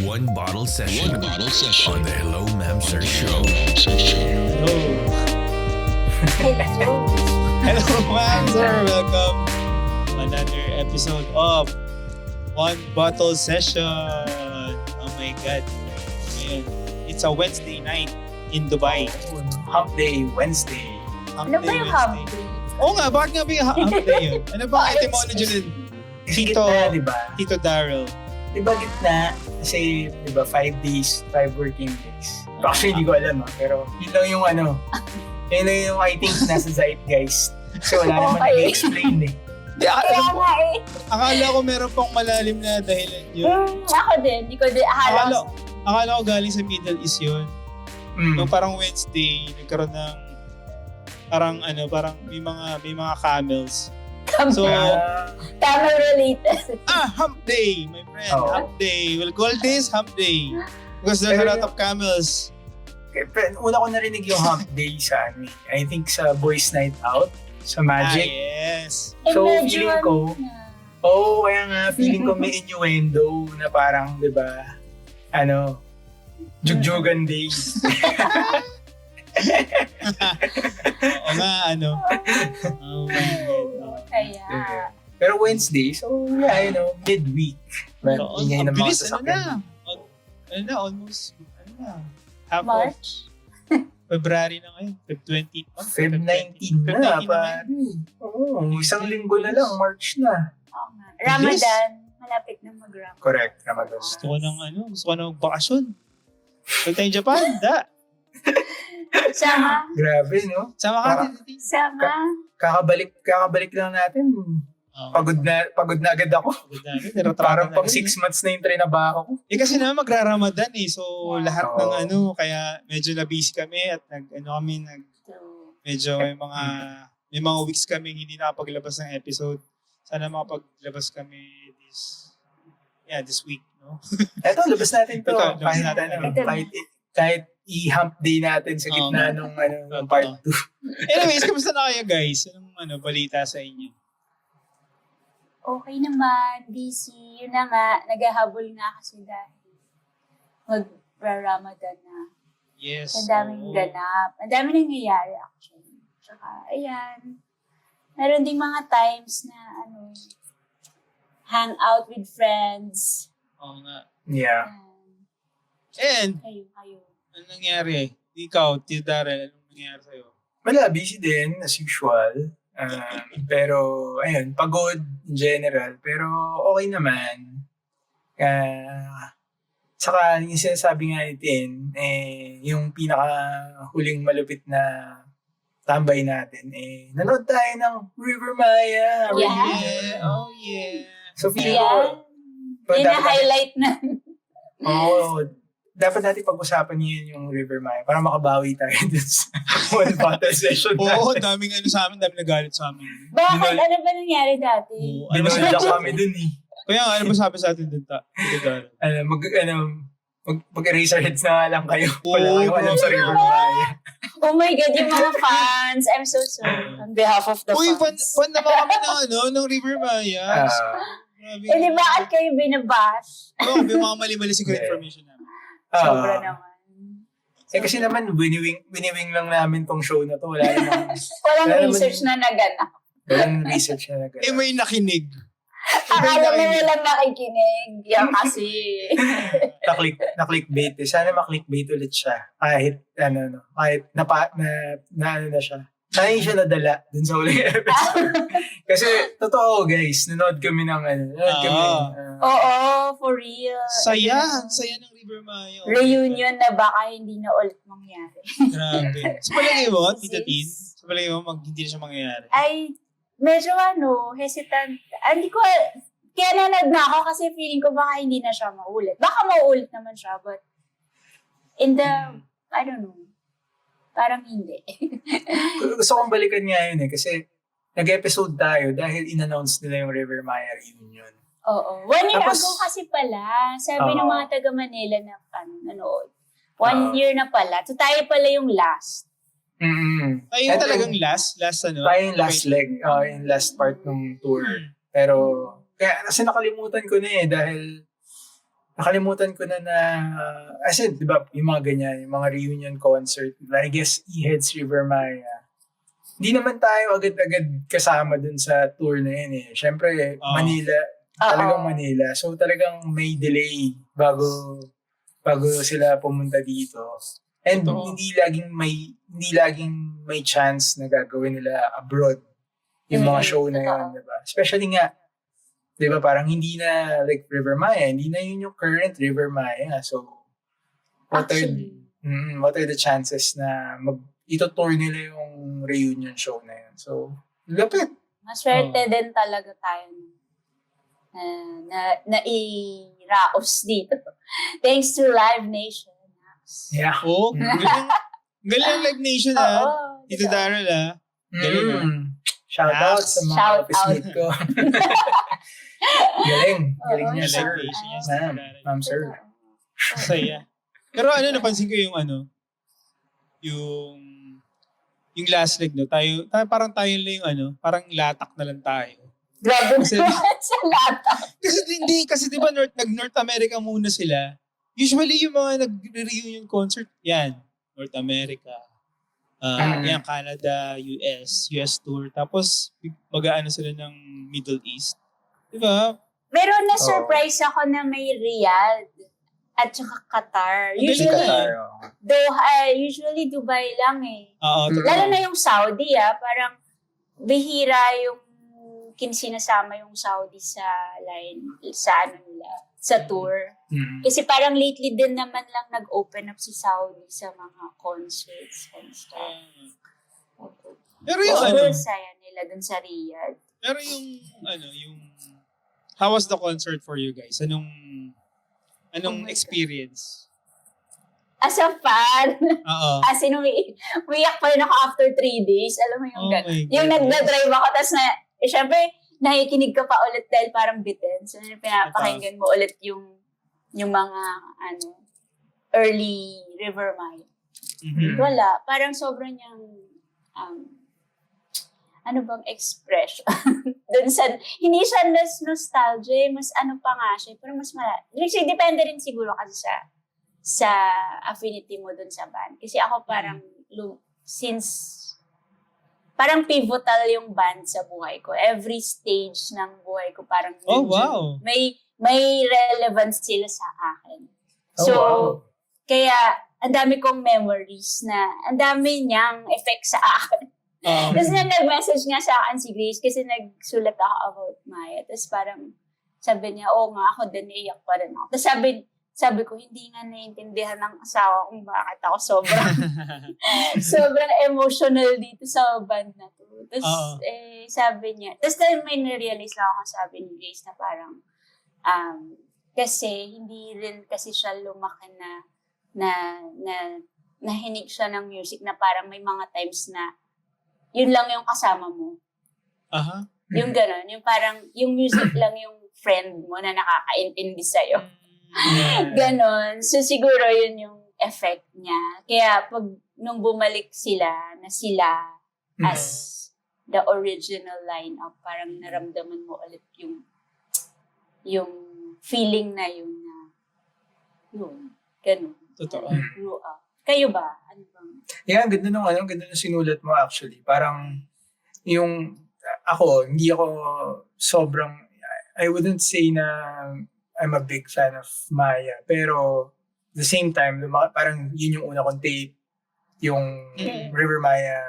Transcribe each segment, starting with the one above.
One bottle session. On the Hello Ma'am Sir Show. Hello. Hello, ma'am, sir. Welcome to another episode of One Bottle Session. Oh my God. Ayan. It's a Wednesday night in Dubai. Hump Day Wednesday. Hump Ano ba Day yung Wednesday. hump day? Oo nga, bakit nga ba yung hump day yun? Ano ba ang etymology nun? Tito, Gitna, di ba? Tito Daryl. Di ba gitna? Kasi, di ba, 5 days, 5 working days. Actually, hindi ko alam pero yun lang yung yun lang yung I think nasa zeitgeist. Kasi wala naman Okay. nag-explain eh. Di, Kaya nga eh. akala ko meron pang malalim na dahilan yun. Ako din. Hindi ko din. Akala ko galing sa Middle East yun. Nung parang Wednesday, nagkaroon ng parang may mga camels. So, Camel related. hump day, my friend. Oo. Hump day. We'll call this hump day. Because there's a lot of camels. Pero una ko narinig yung hump day sa I think sa Boys Night Out, sa Magic. Yes. So, medyo feeling ko, kaya nga, feeling ko may innuendo na parang, di ba, Jugjugan Day. Oo nga, Oh my God. Kaya. Pero Wednesday, so yeah, midweek. Oo, Ingay ang ng mga bilis, sasakyan. almost, half of March. February na ngayon. Feb 20. Feb 19 na, pare. Oo, isang linggo na lang, March na. Oo nga. Ramadan. Malapit na mag-Ramadan. Correct, Ramadan. Gusto ko ng bakasyon. Pag tayo Japan, Sama. Grabe, no? Sama ka, Titi. Sama. Kakabalik lang natin. Pagod na agad ako. Parang pang 6 months na yung trainabaho ko. Kasi naman magra-Ramadan eh. So, lahat Oo. ng kaya medyo na-busy kami at medyo may mga weeks kami hindi nakapaglabas ng episode. Sana makapaglabas kami this week, no? Eto, labas natin to. Ito, labas natin. Kahit i-hump day natin sa gitna nung part 2. Anyways, kamusta na kayo guys? Anong balita sa inyo? Okay naman. Busy. Yun na nga. Naghahabol nga kasi dahil mag-Ramadan na. Yes. Ang daming ganap. Ang daming nangyayari actually. Tsaka, ayan. Meron ding mga times na, hang out with friends. Oo nga. Yeah. And, Kayo. anong nangyari? Ikaw, Tio Darrell, anong nangyari sa'yo? Wala, busy din, as usual. Pero, ayun, pagod in general. Pero, okay naman. Saka, yung sinasabi nga natin, yung pinaka-huling malupit na tambay natin, nanood tayo ng River Maya. Yeah. Oh, yeah. So, feeling ko, Yan na highlight na. dapat natin pag-usapan yun yung River Maya para makabawi tayo dun sa one battle session. Oo, daming sa amin, daming nagalit sa amin. Bakit? Ano ba nangyari dati? Oo, ano ba Binulak sabi kami dun eh. Kaya nga, ano ba sabi sa atin dun, Tio Darrell? Mag-eraser heads na nga lang kayo. Wala Oo, kayong alam sa River Maya. Oh my God, yung mga fans. I'm so sorry. On behalf of the Uy, fans. fan naman kami ng River Maya. Grabe. Eh, di bakit kayo binabash? Oo, may mga mali-mali siguro information namin. Sobra naman. Kasi naman, winiwing lang namin tong show na to. Wala Walang naman research na naganap. walang research na nagano. May nakinig. Akala mo walang nakikinig. Yan kasi. Na-clickbait. Sana ma-clickbait ulit siya. Kahit, kahit na siya. Sana yung siya nadala dun sa uling episode. Kasi, totoo guys, nanood kami ng Oo, for real. Saya ng River Maya. Reunion na baka hindi na ulit mangyari. Grabe. Sa palagay mo, Tita Tin? Sa palagay mo, hindi na siya mangyayari? Ay, medyo hesitant. Hindi ko, kaya nanood na ako kasi feeling ko baka hindi na siya maulit. Baka maulit naman siya, but in the, I don't know, parang hindi. Gusto kong balikan nga yun kasi nag-episode tayo dahil in-announce nila yung River Maya reunion. Oo. 1 year Tapos, ago kasi pala, sabi ng mga taga Manila na nanood. 1 year na pala. So tayo pala yung last. Ay, yung talagang last Tayo yung last leg, yung last part ng tour. Pero, kasi nakalimutan ko na dahil nakalimutan ko na as in, di ba, yung mga ganyan, yung mga reunion concert, I guess, E-Heads, River Maya. Hindi naman tayo agad-agad kasama dun sa tour na yun eh. Siyempre, Manila, talagang Manila. So talagang may delay bago sila pumunta dito. And hindi laging may chance na gagawin nila abroad yung mga show na yun, di ba? Especially nga, di ba, parang hindi na like River Maya, hindi na yun yung current River Maya. So, what are the chances na ito-tour nila yung reunion show na yun? So, lapit. Maswerte din talaga tayo na i-raos dito. Thanks to Live Nation. Yeah. Oh, galing ang Live Nation Dito Daryl Galing Shout out sa mga office mate ko. Galing niya, sir. Ma'am, sir. Saya. Pero napansin ko yung yung last leg, no? Tayo parang tayo lang yung parang latak na lang tayo. Grabe naman sa latak. Kasi di ba nag-North America muna sila. Usually yung mga nag-reunion concert, yan, North America. Yan, Canada, US tour. Tapos, mag-aano sila ng Middle East. Di ba? Pero na-surprise ako na may Riyadh at saka Qatar. Usually Dubai lang eh. Lalo na yung Saudi parang bihira yung sinasama yung Saudi sa sa tour. Kasi parang lately din naman lang nag-open up si Saudi sa mga concerts and stuff. Pero yung saya nila dun sa Riyadh. Pero yung how was the concert for you guys? Anong experience? As a fan, as in, umiyak pa rin ako after 3 days. Alam mo yung yung nagdadrive ako, tapos syempre, nakikinig ka pa ulit dahil parang bitin. So, pinapakinggan mo ulit yung mga, early River Maya. Wala. Parang sobrang niyang, expression. Dun sa, hindi siya nostalgia, mas pa nga siya, pero mas Actually, depende rin siguro kasi sa affinity mo dun sa band. Kasi ako parang, parang pivotal yung band sa buhay ko. Every stage ng buhay ko parang may relevance sila sa akin. So, kaya ang dami kong memories na ang dami niyang effect sa akin. Tapos nag-message nga sa akin si Grace kasi nagsulat ako about Maya. Tapos parang sabi niya, nga ako din, iyak pa rin ako. Tapos sabi ko, hindi nga naiintindihan ng asawa kung bakit ako sobrang emotional dito sa band na to. Tapos sabi niya, tapos may na-realize lang ako sabi ni Grace na parang, kasi hindi rin kasi siya lumaki na nahinig siya ng music na parang may mga times na yun lang yung kasama mo. Yung gano'n, yung parang, yung music lang yung friend mo na nakakaintindi sa'yo. Ganon. So, siguro yun yung effect niya. Kaya, nung bumalik sila as the original lineup, parang naramdaman mo ulit yung feeling na yun. Ganon. Totoo. Grew up. Kayo ba? Ano bang? Yeah, ganda nung sinulat mo actually. Parang, hindi ako sobrang, I wouldn't say na I'm a big fan of Maya. Pero, at the same time, parang yun yung una kong tape. Yung River Maya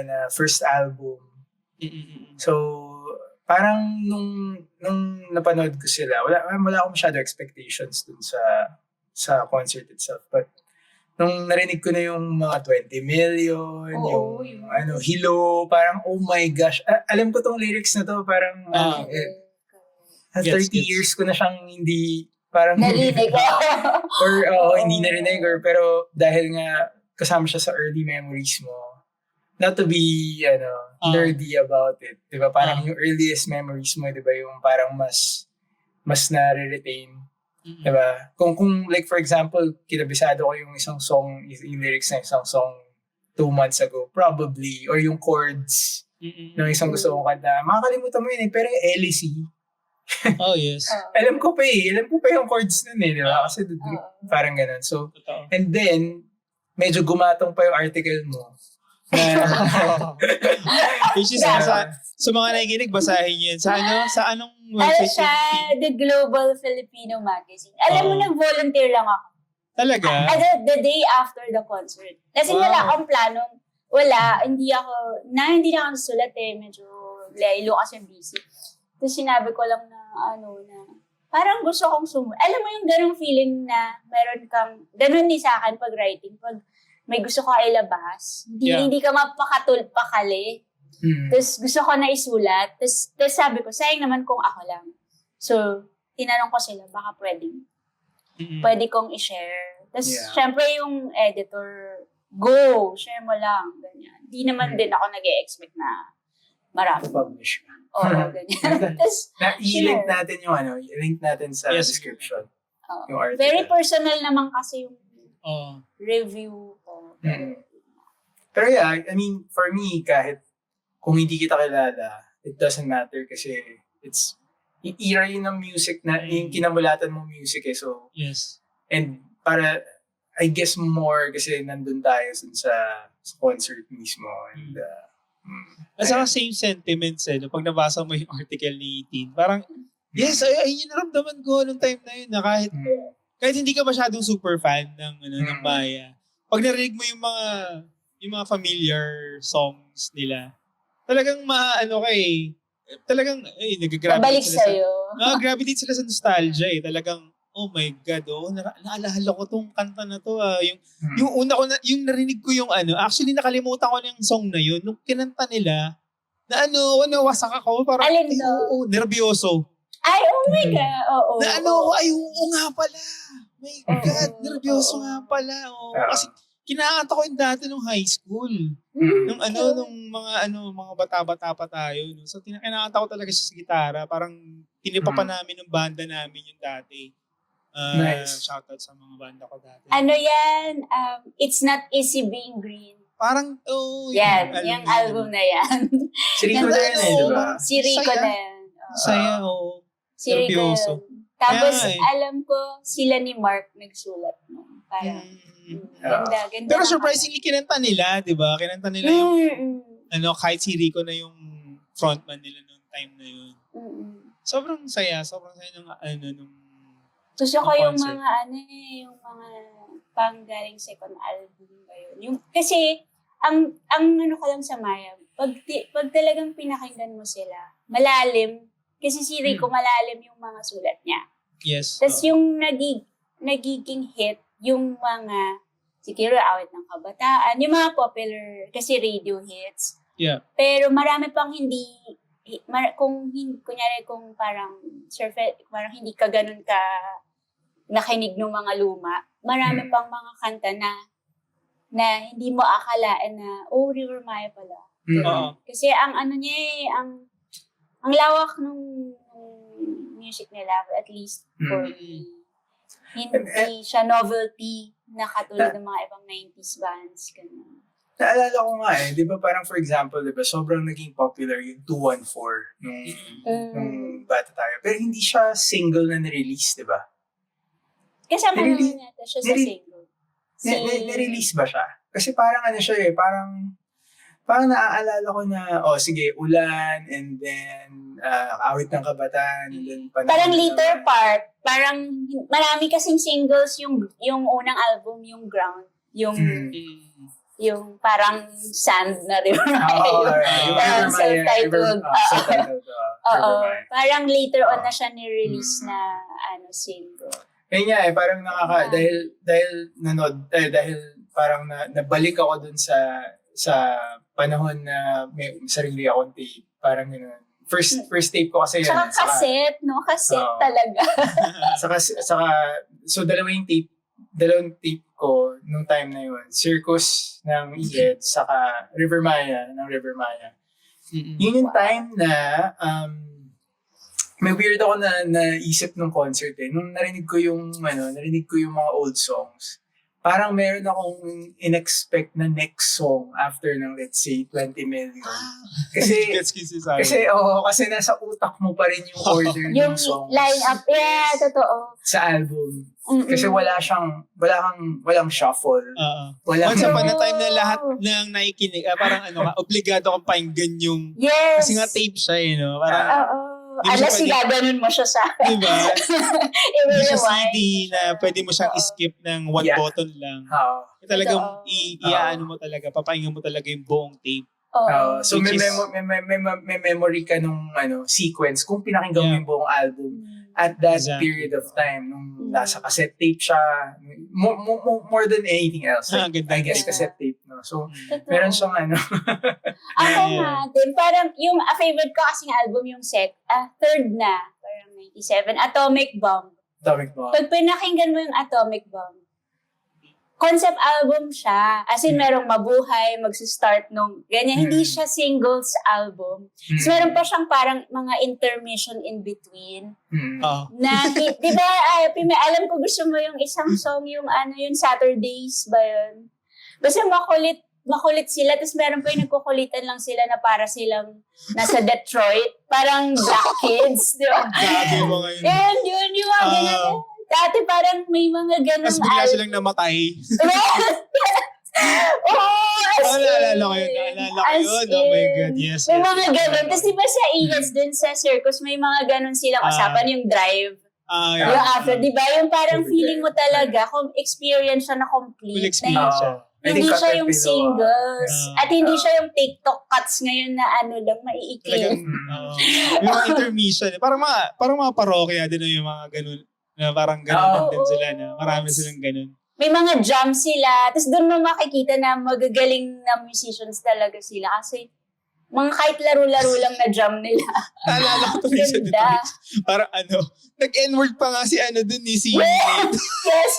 na first album. So, parang nung napanood ko sila, wala akong masyado expectations dun sa concert itself. But, nung narinig ko na yung mga 20 million, Hilo, parang, oh my gosh. Alam ko tong lyrics na to, parang, 30 years ko na siyang hindi, parang, narinig ko. or hindi narinig, pero dahil nga, kasama siya sa early memories mo, not to be, nerdy about it. Diba? Parang yung earliest memories mo, diba? Yung parang mas nare-retain. Diba? Kung like for example, kinabisado ko yung isang song, yung lyrics na isang song 2 months ago, probably, or yung chords ng isang gusto kong kanta, makakalimutan mo yun pero yung LEC, Oh, yes. Alam ko pa yung chords nun eh, di ba? Kasi parang ganun. So, Totoo. and then, medyo gumatong pa yung article mo. Na, Which is, sa mga nakikinig, basahin yun. Sa anong Ano website siya, yun? The Global Filipino Magazine. Alam mo, nag-volunteer lang ako. Talaga? The day after the concert. Kasi Wow. wala akong planong, hindi na ako nasulat eh. Medyo laylo kasi busy. Tapos sinabi ko lang na, parang gusto kong alam mo yung ganong feeling na meron kang, ganun din sa akin pag writing, pag may gusto ka ilabas, hindi ka mapakali. Tapos gusto ko na isulat. Tapos sabi ko, sayang naman kung ako lang. So, tinanong ko sila, baka pwede kong i-share. Tapos, syempre yung editor, go, share mo lang. Ganyan. Di naman din ako nag-e-expect na marami. publish ka. Oo, ganyan. Tapos, I-link natin yung i-link natin sa Yes. description. oo. Yung article. Very personal naman kasi yung Oh. review ko. Pero yeah, I mean, for me, kahit kung hindi kita kilala, it doesn't matter kasi it's era yun ng music na yung kinamulatan mo music eh. So, Yes. and para, I guess more kasi nandun tayo sa concert mismo. And, At saka same sentiments no? Pag nabasa mo yung article ni Teen, parang, yes, ayun yung naramdaman ko nung time na yun na kahit hindi ka masyadong super fan ng Maya. Pag narinig mo yung mga familiar songs nila, talagang nag-gravitate Pabalik sila sa'yo. gravitate sila sa nostalgia eh. Talagang, oh my God, naalala ko tong kanta na to. Yung una ko yung narinig ko yung actually nakalimutan ko na yung song na yun. Nung kinanta nila, na nawasak ako. Parang, Alin to? nervyoso. Ay, oh my God. Oo. Oo nga pala. My God, nervyoso nga pala. Kasi kinakanta ko yung dati nung high school. Nung mga bata-bata pa tayo. No? So, kinakanta ko talaga siya sa gitara. Parang tinipa pa namin ng banda namin yung dati. Nice. Shoutout sa mga banda ko dati. Ano yan? It's Not Easy Being Green. Parang, Yan, yung album na yan. Si Rico na yan eh, di ba? Si Rico Saya. na yan. Saya, Si Rico nervyoso. yun. Tapos, Kaya, alam ko, sila ni Mark nagsulat. No? Parang, ganda. Pero lang surprisingly, kinanta nila, di ba? Kinanta nila yung, kahit si Rico na yung frontman nila noong time na yun. Sobrang saya nung Gusto ko yung concert. yung mga panggaling second album ba yun. Kasi, ang ko lang sa Maya, pag talagang pinakinggan mo sila, malalim, kasi si Rico malalim yung mga sulat niya. Yes. Tapos yung nagiging hit, yung mga, siguro awit ng kabataan, yung mga popular, kasi radio hits. Yeah. Pero marami pang kunyari kung parang hindi ka ganun ka nakinig ng mga luma, marami pang mga kanta na hindi mo akalaan na, River Maya pala. Kasi ang ang lawak ng music nila, at least for me. Hindi siya novelty na katulad ng mga ibang 90s bands. Ganun. Naalala ko nga di ba parang for example, di ba sobrang naging popular yung 214 nung bata tayo. Pero hindi siya single na nirelease, di ba? Kasama naman natin siya sa single. Nirelease ba siya? Kasi parang siya parang naaalala ko na, sige, Ulan, and then Awit ng Kabataan, and then Parang later part, parang marami kasing singles yung unang album, yung Ground, yung parang Sand na River Maya. Parang self-titled. Parang later on na siya ni-release na single. Kaya nga parang dahil parang nabalik ako dun sa panahon na may sarili akong tape. Parang gano'n. First tape ko kasi yan. Saka cassette, no? Cassette talaga. So dalawang tape ko nung time na yun. Circus ng EED, saka River Maya ng River Maya. Yun yung time na may weird ako na naisip nung concert eh. Nung narinig ko yung mga old songs, parang meron akong in-expect na next song after ng, let's say, 20 million. Kasi, Gets kisses sa kasi nasa utak mo pa rin yung order Yung ng songs. line up, yeah, totoo. Sa album. Mm-mm. Kasi walang shuffle. Walang, Once upon a time na lahat ng nakikinig, parang obligado kang pakinggan yung, Yes. kasi nga tape siya parang, Oo. Di mo siya Unless gaganon mo siya sa diba? Hindi siya i-rewind. CD na pwede mo siyang Oo. skip ng one Yeah. button lang. Oo. Talagang Totoo. iaano mo talaga, papahinga mo talaga yung buong tape. Oo. So Which may, is- may memory ka nung sequence kung pinakinggan mo Yeah. yung buong album Mm. at that Exactly. period of time nung nasa cassette tape siya more than anything else. Ah, ganda, I guess ganda. cassette tape, no? So Totoo. meron siyang Ako Yeah. nga din. Parang yung favorite ko kasing album yung third na. Parang 97. Atomic Bomb. Atomic Bomb. Pag pinakinggan mo yung Atomic Bomb, concept album siya. As in, merong mabuhay, magsistart nung ganyan. Hindi siya singles album. Tapos meron pa siyang parang mga intermission in between. Oo. Na, di ba, alam ko gusto mo yung isang song, yung yung Saturdays ba yun? Basta makulit sila, tapos meron pa yung nagkukulitan lang sila na para silang nasa Detroit. Parang Black Kids, di ba? Grabe mo ngayon. Yun, yung mga ganyan. Dati parang may mga ganong Tapos bigla silang namatay. Naalala ko yun. As Oh my in, God, yes. May yes, mga yes. ganon. Tapos di ba sa ES dun sa Circus, may mga ganon silang usapan, yung drive. Yeah. Yung after, di ba? Yung parang feeling mo talaga, kung experience siya na complete. Full experience siya. Hindi siya yung singles. Ah. At hindi siya yung TikTok cuts ngayon na lang, maiikli. Talagang, yung mga intermission. Parang mga parokya din yung mga ganun. Na parang ganun din sila na marami silang ganun. May mga jam sila. Tapos doon mo makikita na magagaling na musicians talaga sila. Kasi mga kahit laro-laro lang na jam nila. Naalala ko tuloy sa Ganda. Detroit. Parang nag-N-word pa nga si dun ni si Yes.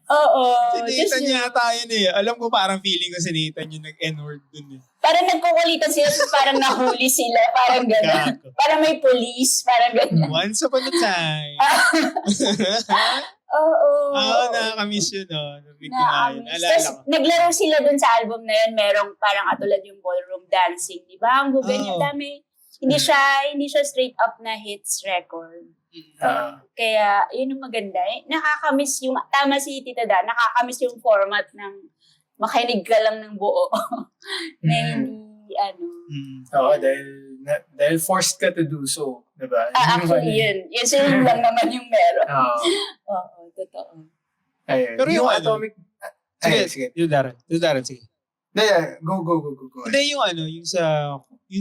Oo. Si Nathan yata yun eh. Alam ko parang feeling ko si Nathan yung nag-N-word dun eh. Parang nagkukulitan sila, tapos parang nahuli sila. Parang gano'n. Gago. Parang may police. Parang gano'n. Once upon a time. Oo. Nakakamiss yun Narinig ko nga yun. Alala Tapos ko. naglaro sila dun sa album na yun. Merong parang katulad yung ballroom dancing. Di ba? Ang ganyan. Dami. Hindi siya straight up na hits record. Kaya, yun yung maganda. Nakakamiss yung, tama si Tita Dan, nakakamiss yung format ng makinig ka lang ng buo. Na hindi, Oo, dahil forced ka to do so. Diba? Actually, yun. Yun lang naman yung meron. Oo. Totoo. Ayun. Pero yung Atomic... Sige. Yung Darren, sige. Yeah, go. Hindi yung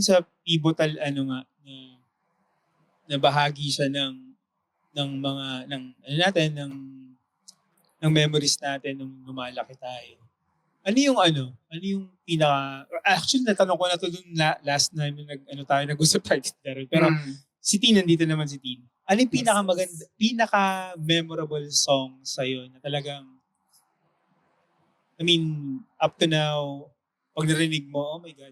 sa pivotal na bahagi siya ng mga ng memories natin nung lumalaki tayo. Ano yung pinaka actually natanong ko na to dun last time tayo nag-usap tayo Darren. Pero si Tin nandito naman si Tin. Ano yung pinaka memorable song sa'yo na talagang up to now, pag narinig mo, oh my God,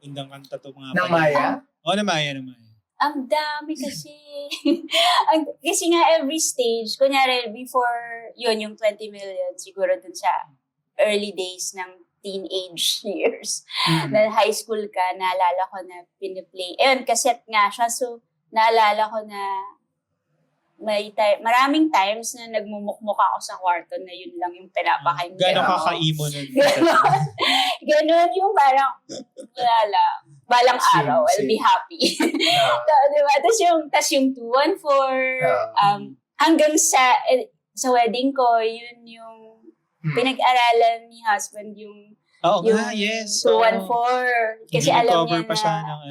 gandang kanta to mga Ng Maya? Oo, na Maya. Ang dami kasi. Kasi nga every stage, kunyari before yun, yung 20 million, siguro dun sa early days ng teenage years. Dahil high school ka, naalala ko na piniplay. Cassette nga siya. So, naalala ko na maraming times na nagmumukmuk ako sa kwarto na yun lang yung pinapakinggan. Gano'ng kakaimo nun? Ganon yung parang, wala lang. Balang araw, I'll be happy. So, diba? Tas yung 214, hanggang sa wedding ko, yun yung pinag-aralan ni husband yung Oo yung nga, yes. 214. Kasi alam niya pa na, siya ng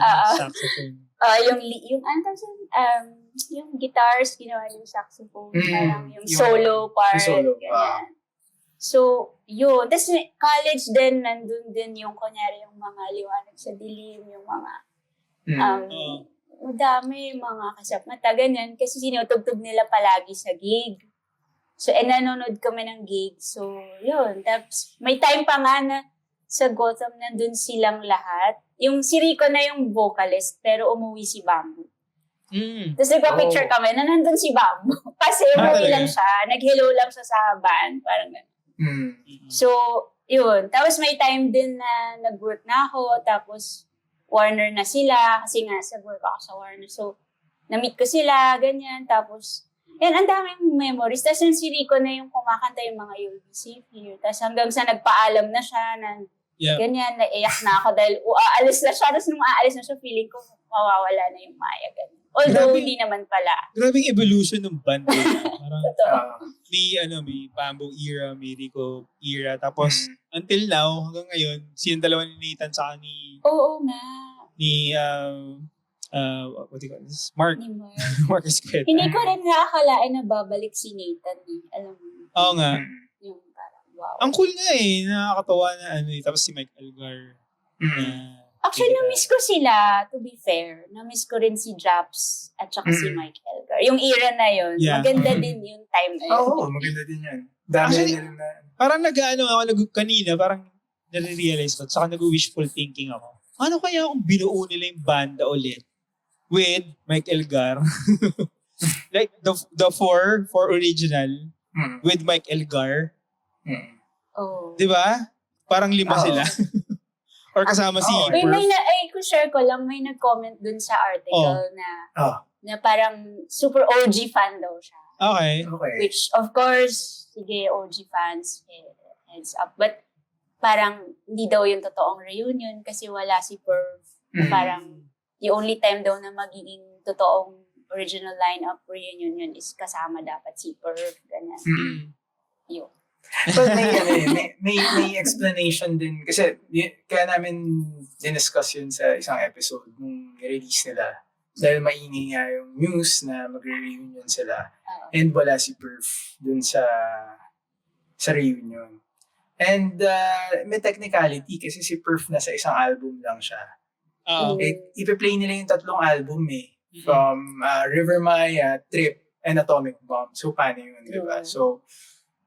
saxophone. yung guitars, ginawa yung saxophone, parang yung Yung solo part, solo, ganyan. So, yun. Tapos college din, nandun din yung, kunyari, yung mga liwanag sa dilim, yung mga, madami, mga kasapmata, ganyan. Kasi sinutugtog nila palagi sa gig. So, nanonood kami ng gig. So, yun. Tapos, may time pa nga na sa Gotham, nandun silang lahat. Yung si Rico na yung vocalist, pero umuwi si Bamboo. Tapos nagpa-picture kami na nandun si Bamboo. Kasi umuwi lang siya, nag-hello lang siya sa band, parang gano'n. So, yun. Tapos may time din na nag-work na ako, tapos Warner na sila, kasi nga sa work ako sa Warner. So, na-meet ko sila, ganyan, tapos yan, ang daming memories. Tapos yung si Rico na yung kumakanta yung mga You'll Be Safe Here. Tapos hanggang sa nagpaalam na siya na ganyan, naiyak na ako dahil aalis na siya. Tapos nung aalis na siya, feeling ko mawawala na yung Maya. Ganyan. Although, hindi naman pala. Grabe yung evolution ng band. Parang, Totoo. may Bamboo era, may Rico era. Tapos, until now, hanggang ngayon, silang dalawa ni Nathan sa ni... Oo nga. Ni, what do you call this? Mark. Ni Mark. Mark Esqueta. Hindi ko rin nakakalain na babalik si Nathan. Alam mo. Oo nga. Yung parang, wow. Ang cool nga nakakatawa na Tapos si Mike Algar. Actually, na-miss ko sila, to be fair. Na-miss ko rin si Japs at saka si Mike Elgar. Yung era na yun, maganda din yung time na yun. Oo, maganda din yan. Dami Actually, na rin na. Parang kanina, parang nare-realize ko, saka nag-wishful thinking ako. Ano kaya kung binuo nila yung banda ulit with Mike Elgar? Like, the four original with Mike Elgar. Oh. Di ba? Parang 5 sila. Or kasama si Uy, Perf. kung share ko lang, may nag-comment dun sa article na parang super OG fan daw siya. Okay. Which, of course, sige, OG fans, heads up. But, parang hindi daw yung totoong reunion kasi wala si Perf. Parang, the only time daw na magiging totoong original lineup reunion yun is kasama dapat si Perf. Ganyan. Yun. But may explanation din. Kasi kaya namin diniscuss yun sa isang episode nung release nila. Dahil maingay nga yung news na magre-reunion sila. And wala si Perf dun sa reunion. And may technicality kasi si Perf na sa isang album lang siya. Ipe-play nila yung 3 album From River Maya, Trip, and Atomic Bomb. So paano yun, diba? So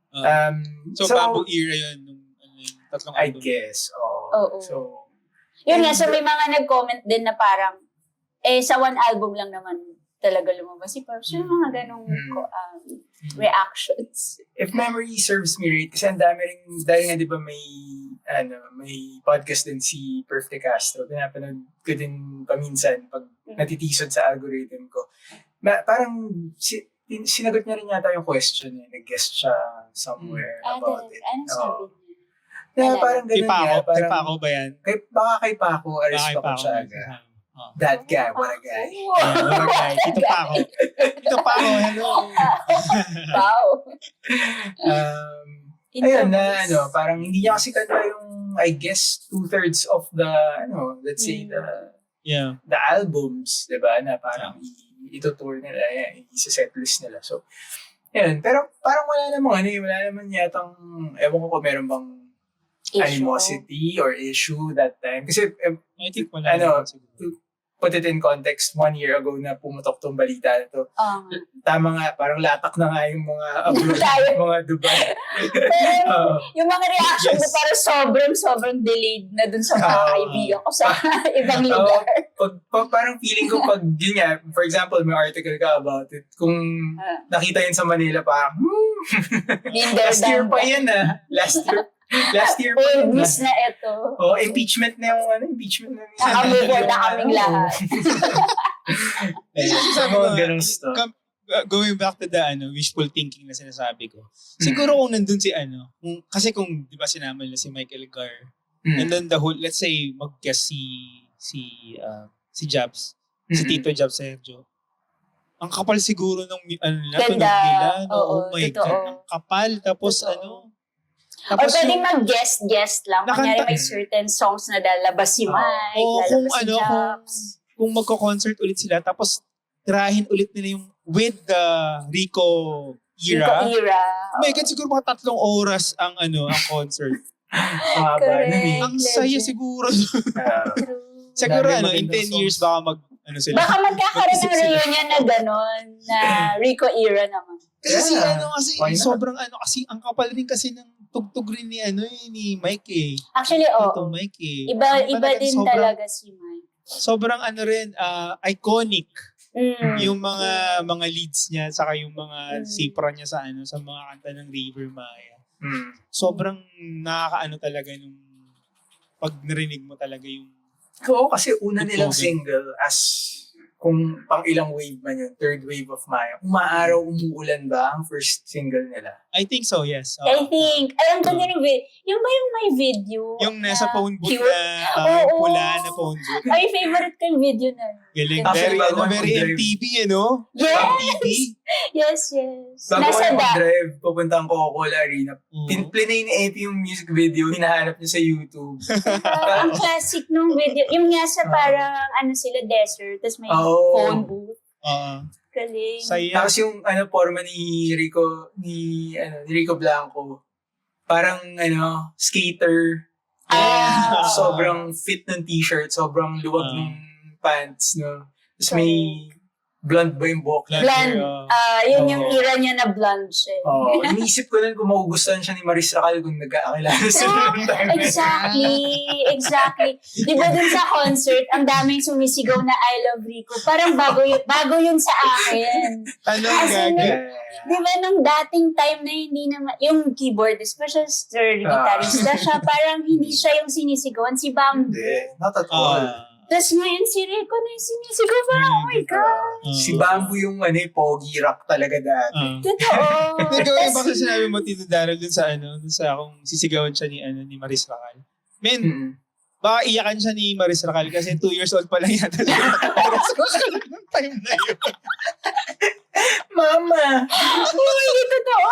Bamboo era yun, yung 3 album. I guess, So, yun nga, so may mga nag-comment din na parang, sa 1 album lang naman talaga lumabas si Perf. So, yung mga ganong reactions. If memory serves me right, kasi ang dami rin, dahil nga di ba may podcast din si Perf de Castro, pinapanood ko din paminsan pag natitisod sa algorithm ko. Parang, sinagot niya rin yata yung question nag-guest siya somewhere about it. Ano sabi niya? Parang ganun niya. Kay Paco ba yan? Baka kay Paco, Aris Pacochaga. That guy, what a guy. What a guy. Tito Paco, hello. Wow. Ayun na, parang hindi niya kasi kanta yung, I guess, 2/3 of the, let's say, the albums, diba, na parang itutour nila, isa-setlist nila. So, yun. Pero parang wala naman yatang, ewan ko kung meron bang animosity or issue that time. Kasi, I think wala to put it in context, 1 year ago na pumutok tong balita na to. Tama nga, parang latak na nga yung mga upload, mga Dubai. Yung mga reaction ko parang sobrang delayed na dun sa mga kaibigan ko sa ibang lugar. Parang feeling ko pag, yun nga, for example, may article ka about it, kung nakita yun sa Manila, parang, last year pa yan Last year pa yun. Miss na ito. Impeachment na yung impeachment na. Nakamove na kaming lahat. Sabi ko, ganun stuff. Going back to the wishful thinking na sinasabi ko. Siguro kung nandun si kasi kung di ba sinama nila si Michael Gar, and then the whole, let's say mag-guest si Jabs, si Tito Jabs Sergio. Ang kapal siguro ng tunog nila. Oh my God. Ang kapal. Tapos Or pwedeng mag-guest lang. Kunyari may certain songs na lalabas si Mike, lalabas si Jobs. Kung magko-concert ulit sila, tapos tirahin ulit nila yung with the Rico era. Oh my God, siguro mga 3 oras ang concert. Ang saya siguro. Siguro in 10 years baka sila. Baka magkakaroon ng reunion na gano'n, na Rico era naman. Kasi sobrang kasi ang kapal rin kasi ng tugtog rin ni Mike Actually, Tito Mike Iba din talaga si Mike. Sobrang iconic. Yung mga leads niya saka yung mga sipra niya sa sa mga kanta ng River Maya. Sobrang nakakaano talaga nung pag narinig mo talaga yung Oo, kasi una Ito, nilang okay. single as kung pang ilang wave man yun, third wave of Maya. Umaaraw, umuulan ba ang first single nila? I think so, yes. I think, alam ko din yung ba yung may video? Yung nasa na phone booth cute? na yung Oo. pula na phone booth. Ay, favorite ko yung video na. Galing. Actually, Very, bago ako very mag-drive. MTV, Yes! MTV. Yes. Bago Nasa kayo mag-drive, pupunta ang Coca-Cola Arena. Mm. Plinay ni Epi yung music video, hinahanap niya sa YouTube. ang classic nung video. Yung nga sa parang, sila, desert. Tapos may Oo. phone booth. Galing. Saya. Tapos yung forma ni Rico Blanco, parang skater. Ah. Sobrang fit ng t-shirt, sobrang luwag ng pants, no? Tapos may blonde ba yung buhok niya? Blonde. Yun yung Oo. era niya na blonde siya. Oo. Iniisip ko nun kung magugustuhan siya ni Maris Racal kung nagkakakilala sila ng time na yun. Exactly. Di ba dun sa concert, ang daming sumisigaw na I love Rico. Parang bago yun sa akin. Anong As in, gaga? di ba nung dating time na hindi naman, yung keyboardist pa siya, guitarista siya, parang hindi siya yung sinisigawan, si Bamboo. Hindi. Not at all. Tapos ngayon si Rico na yung sinisigaw, parang, oh my God. Si Bamboo yung pogi rock talaga dati. Totoo. Nagawa yung Tas- baka sinabi mo, Tito Daryl, dun sa kung sisigawan siya ni Maris Racal. Men, baka iyakan siya ni Maris Racal kasi 2 years old pa lang yata siya. Maris Racal nung time na yun. Mama! Hindi totoo.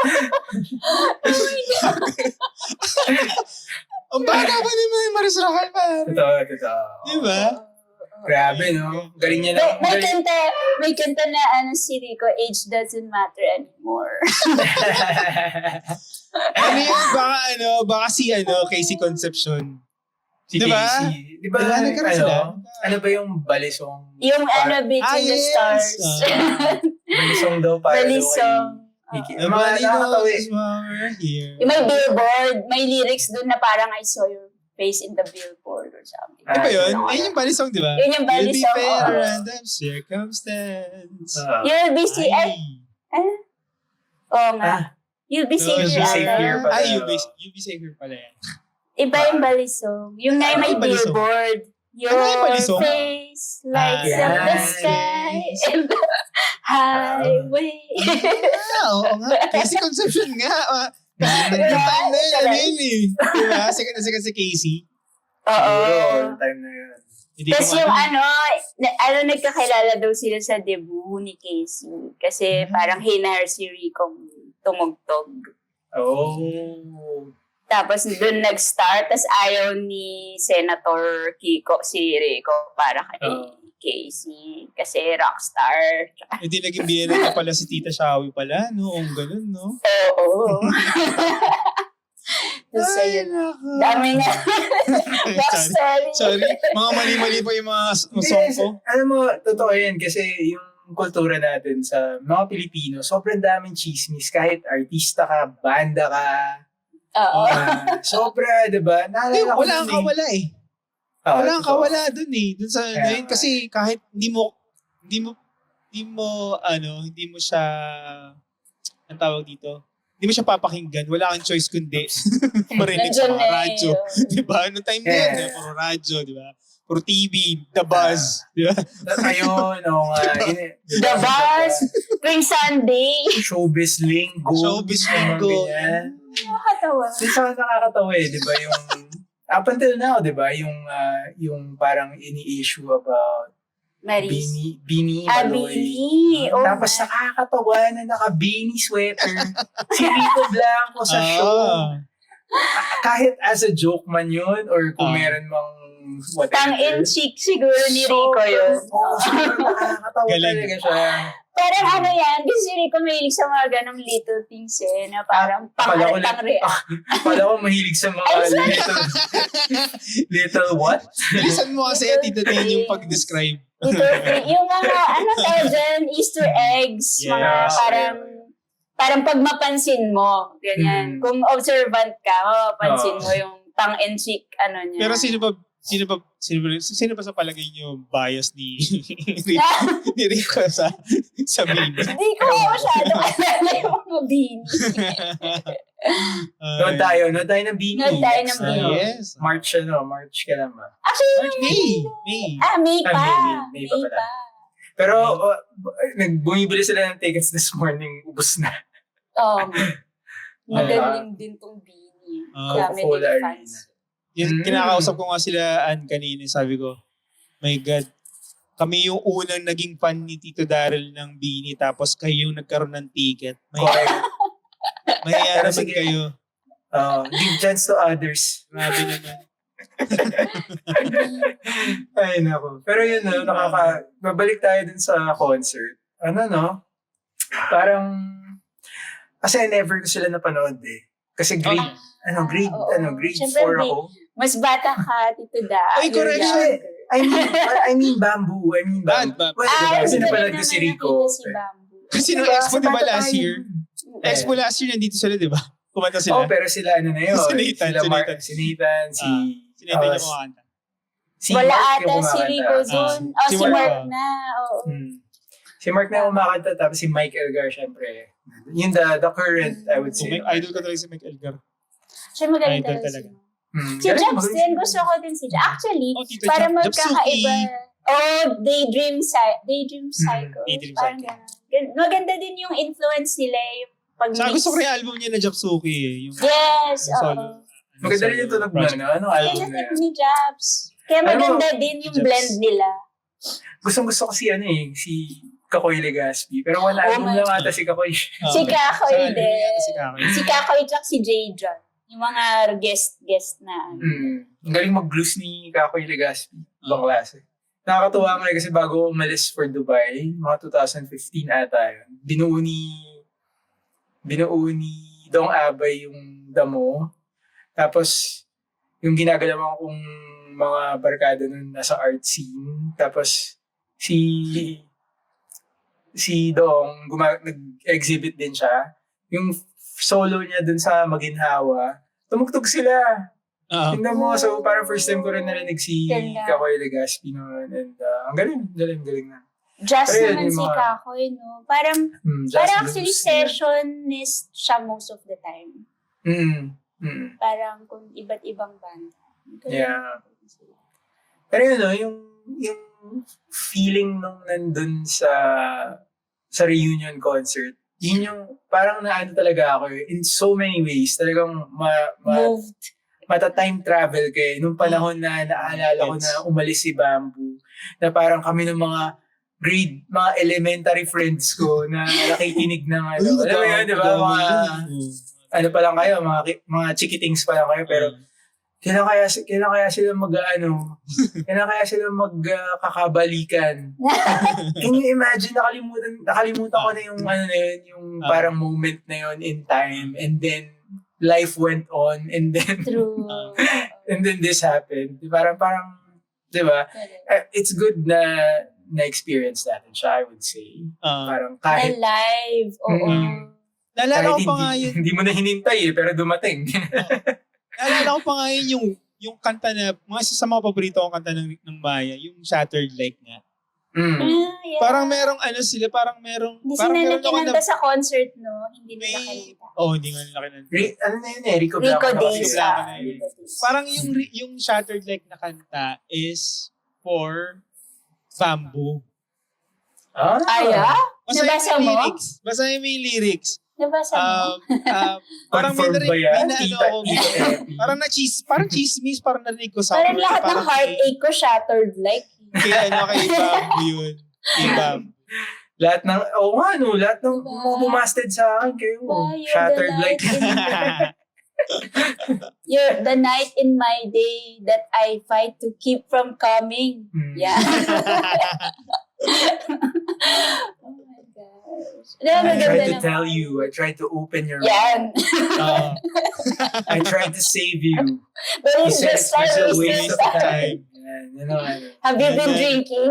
Ang bata pa ni Maris Racal, pare. Totoo. Di ba? Grabe, no? Galing niya lang. May kanta na si Rico, age doesn't matter anymore. Ano yun? Baka si Casey Concepcion. Si Diba? Casey. Diba, Diba, nagkaroon sila? ano ba yung balisong? Yung Between the yes! Stars. Balisong daw para Balisong. Yung The mga body nakakatawi. knows why we're here. Yung may billboard, may lyrics dun na parang I saw your face in the billboard or something. Ano ba yun? Ah, Ayun yung balisong, di ba? Yun yung balisong, You'll be fair, oo. random circumstance. You'll be safe. Oo nga. Ah. You'll be safe You'll be safe here pala. You'll be safe here pala yan. Iba yung balisong. Yung na may Ano yung balisong? billboard. Your Ano yung balisong? face lights Ah, up the yes. sky and the highway. Oo nga. Casey Conception nga. Yung time na yun, ano yun eh. Diba? Sikat na sikat si Casey. Oo. Time na yun. Hindi Tapos ko yung ano. nagkakilala daw sila sa debut ni Casey. Kasi parang hinahire si Rico tumugtog. Oh. Tapos doon nag-start, tapos ayaw ni Senator Kiko si Rico para kay Casey. Kasi rockstar. Hindi naging biyena niya pala si Tita Shawi pala, no? Ang ganun, no? Oo. Tapos ayun. Dami nga. Backstory. Sorry. Mga mali-mali pa yung mga song ko. Alam mo, totoo yan kasi yung kultura natin sa mga Pilipino, sobrang daming chismis. Kahit artista ka, banda ka, Oo. sobra, diba? Naalala ko Wala kang nun kawala eh. Wala kang kawala dun eh. Dun sa ngayon kasi kahit hindi mo siya ang tawag dito. Hindi mo siya papakinggan. Wala kang choice kundi marinig sa mga radyo. Diba? Noong time na yun, puro radyo, diba? Puro TV, The Buzz, diba? Ayun, The Buzz, Tuwing Sunday. Showbiz Linggo. Showbiz Linggo. Mga ganyan. Nakakatawa. Minsan nakakatawa eh, di ba? Yung, up until now, di ba? Yung parang ini-issue about Maris. Bini Maloy. Bini. Oh, Tapos nakakatawa na naka-beanie sweater. Si Rico Blanco sa show. Kahit as a joke man yun or kung meron mang whatever. Tang-in-cheek siguro ni Rico yun. Nakakatawa Galing. talaga siya. Parang yan, kasi si Rico mahilig sa mga ganong little things na parang pang-react. Pala ko mahilig sa mga little what? Bilisan mo kasi Tito Tin yung pag-describe. Yung mga, tawag dyan, Easter eggs, mga parang pag mapansin mo, ganyan. Kung observant ka, mapapansin mo yung tang-in-cheek, niya. Pero Sino ba sa palagay niyo bias ni ni Rico sa Bini? Hindi ko masyado kalala yung mga Bini. Noon tayo ng Bini. Noon tayo ng Bini. Yes. March ka naman. Actually, May. May pa. May pa pala. Pero bumibili sila ng tickets this morning, ubos na. Magaling din tong Bini. Dami Coca-Cola din Arena. fans. Yung kinakausap ko nga sila kanina, sabi ko, my God, kami yung unang naging fan ni Tito Daryl ng Bini, tapos kayo yung nagkaroon ng ticket. Mahiya Pero naman sige. kayo. Give chance to others. Grabe naman. Ay, nako. Pero yun, babalik tayo dun sa concert. Parang, kasi never ko sila napanood eh. Kasi grade Siyempre, 4 ako. Mas bata ka, Tito Da. Ay, correction. I mean Bamboo. Bad. Kasi hindi ko napanood rin ko si naman Rico. nakita si Bamboo. Kasi nung Diba? Expo, di ba Bata last tayo. year? Expo last year, nandito sila, di ba? Kumanta sila. Pero sila na yun. Si Nathan, Sila si Nathan. Si Nathan, Sinabi niya kumakanta. si Wala Mark yung ata si kumakanta. Rico dun. Si Si Mark. Mark na. Oo. Si Mark na kumakanta, tapos si Mike Elgar, syempre. Yun the current, I would say. Idol ko talaga si Mike Elgar. Siya magaling Idol talaga. talaga. Si Jobs din, gusto ko din si Jobs. Actually, Tito para Jobs. magkakaiba. Daydream Cycle. Daydream Parang Cycle. gano'n. Maganda din yung influence nila. Yung pag-mix. Saka gusto ko rin yung album niya na Japsuki eh. Yung Yes, yung solo. oo. Maganda rin yung tunog mo, project. no? Anong album na Pinatip yan? ni Jobs. Kaya maganda din yung Jobs. blend nila. Gusto ko si Kakoy Legaspi. Pero one album lang ata si Kakoy. Si Kakoy din. Si Kakoy. Si Kakoy at si J. John. Yung mga guest na. Ang galing mag-blues ni Kakoy Legaspi. Ibang klase. Nakakatuwa nga kasi bago ako umalis for Dubai, mga 2015 ata yun, binuo ni Dong Abay yung damo. Tapos, yung ginagalawan kong mga barkada nun nasa art scene. Tapos, si Dong, nag-exhibit din siya. Yung solo niya dun sa Maginhawa, tumugtog sila. Tingnan mo, so parang first time ko rin narinig si Ganda. Kakoy Legaspi noon. And ang galing na. Just Pero naman yun, yung si mga- Kakoy, no? Parang actually sessionist siya most of the time. Parang kung iba't ibang banda. Yeah. Pero yun, no, yung feeling nung nandun sa reunion concert, yun yung parang naano talaga ako in so many ways. Talagang Moved. mata-time travel kayo. Nung panahon na naalala ko na umalis si Bamboo, na parang kami ng mga elementary friends ko na nakikinig ng alam mo yun, di ba? Ano pa lang kayo, mga chikitings pa lang kayo, pero kailan kaya sila magkakabalikan. Can you imagine, nakalimutan ko na yung yung parang moment na yun in time, and then life went on, and then True. and then this happened. Parang di ba? It's good na experience natin siya, I would say. Parang kahit Live. Oo. Naalala ko kahit pa nga yun. hindi mo na hinintay pero dumating. Naalala ko pa nga yun yung kanta na, isa sa mga paborito kong kanta ng Maya, yung Shattered Like nga. Yeah. Parang merong parang merong... Hindi parang sila meron ako nakinanta sa concert, no? Hindi nila kinanta. hindi nga nila kinanta. Ano na yun Rico Rico Blanco. Days. Blanco na yun. Rico Days. Parang yung Shattered Like na kanta is for Bamboo. Nabasa mo? Basahin mo yung lyrics. Nabasa mo? Parang may Confirmed ba yan? ako. Parang chismis, parang narinig ko sa Parang lahat ng heartache ko shattered like. Kay Bamboo yun. Kay Bamboo. Lahat ng lahat ng mga bumasted sa akin kayo. Shattered like. You're the night in my day that I fight to keep from coming. Yeah. Oh my gosh. I tried to tell you. I tried to open your Yan. I tried to save you. But You it's said just it's a always waste this of time. time. yan. Yan ang ano. Have you been drinking?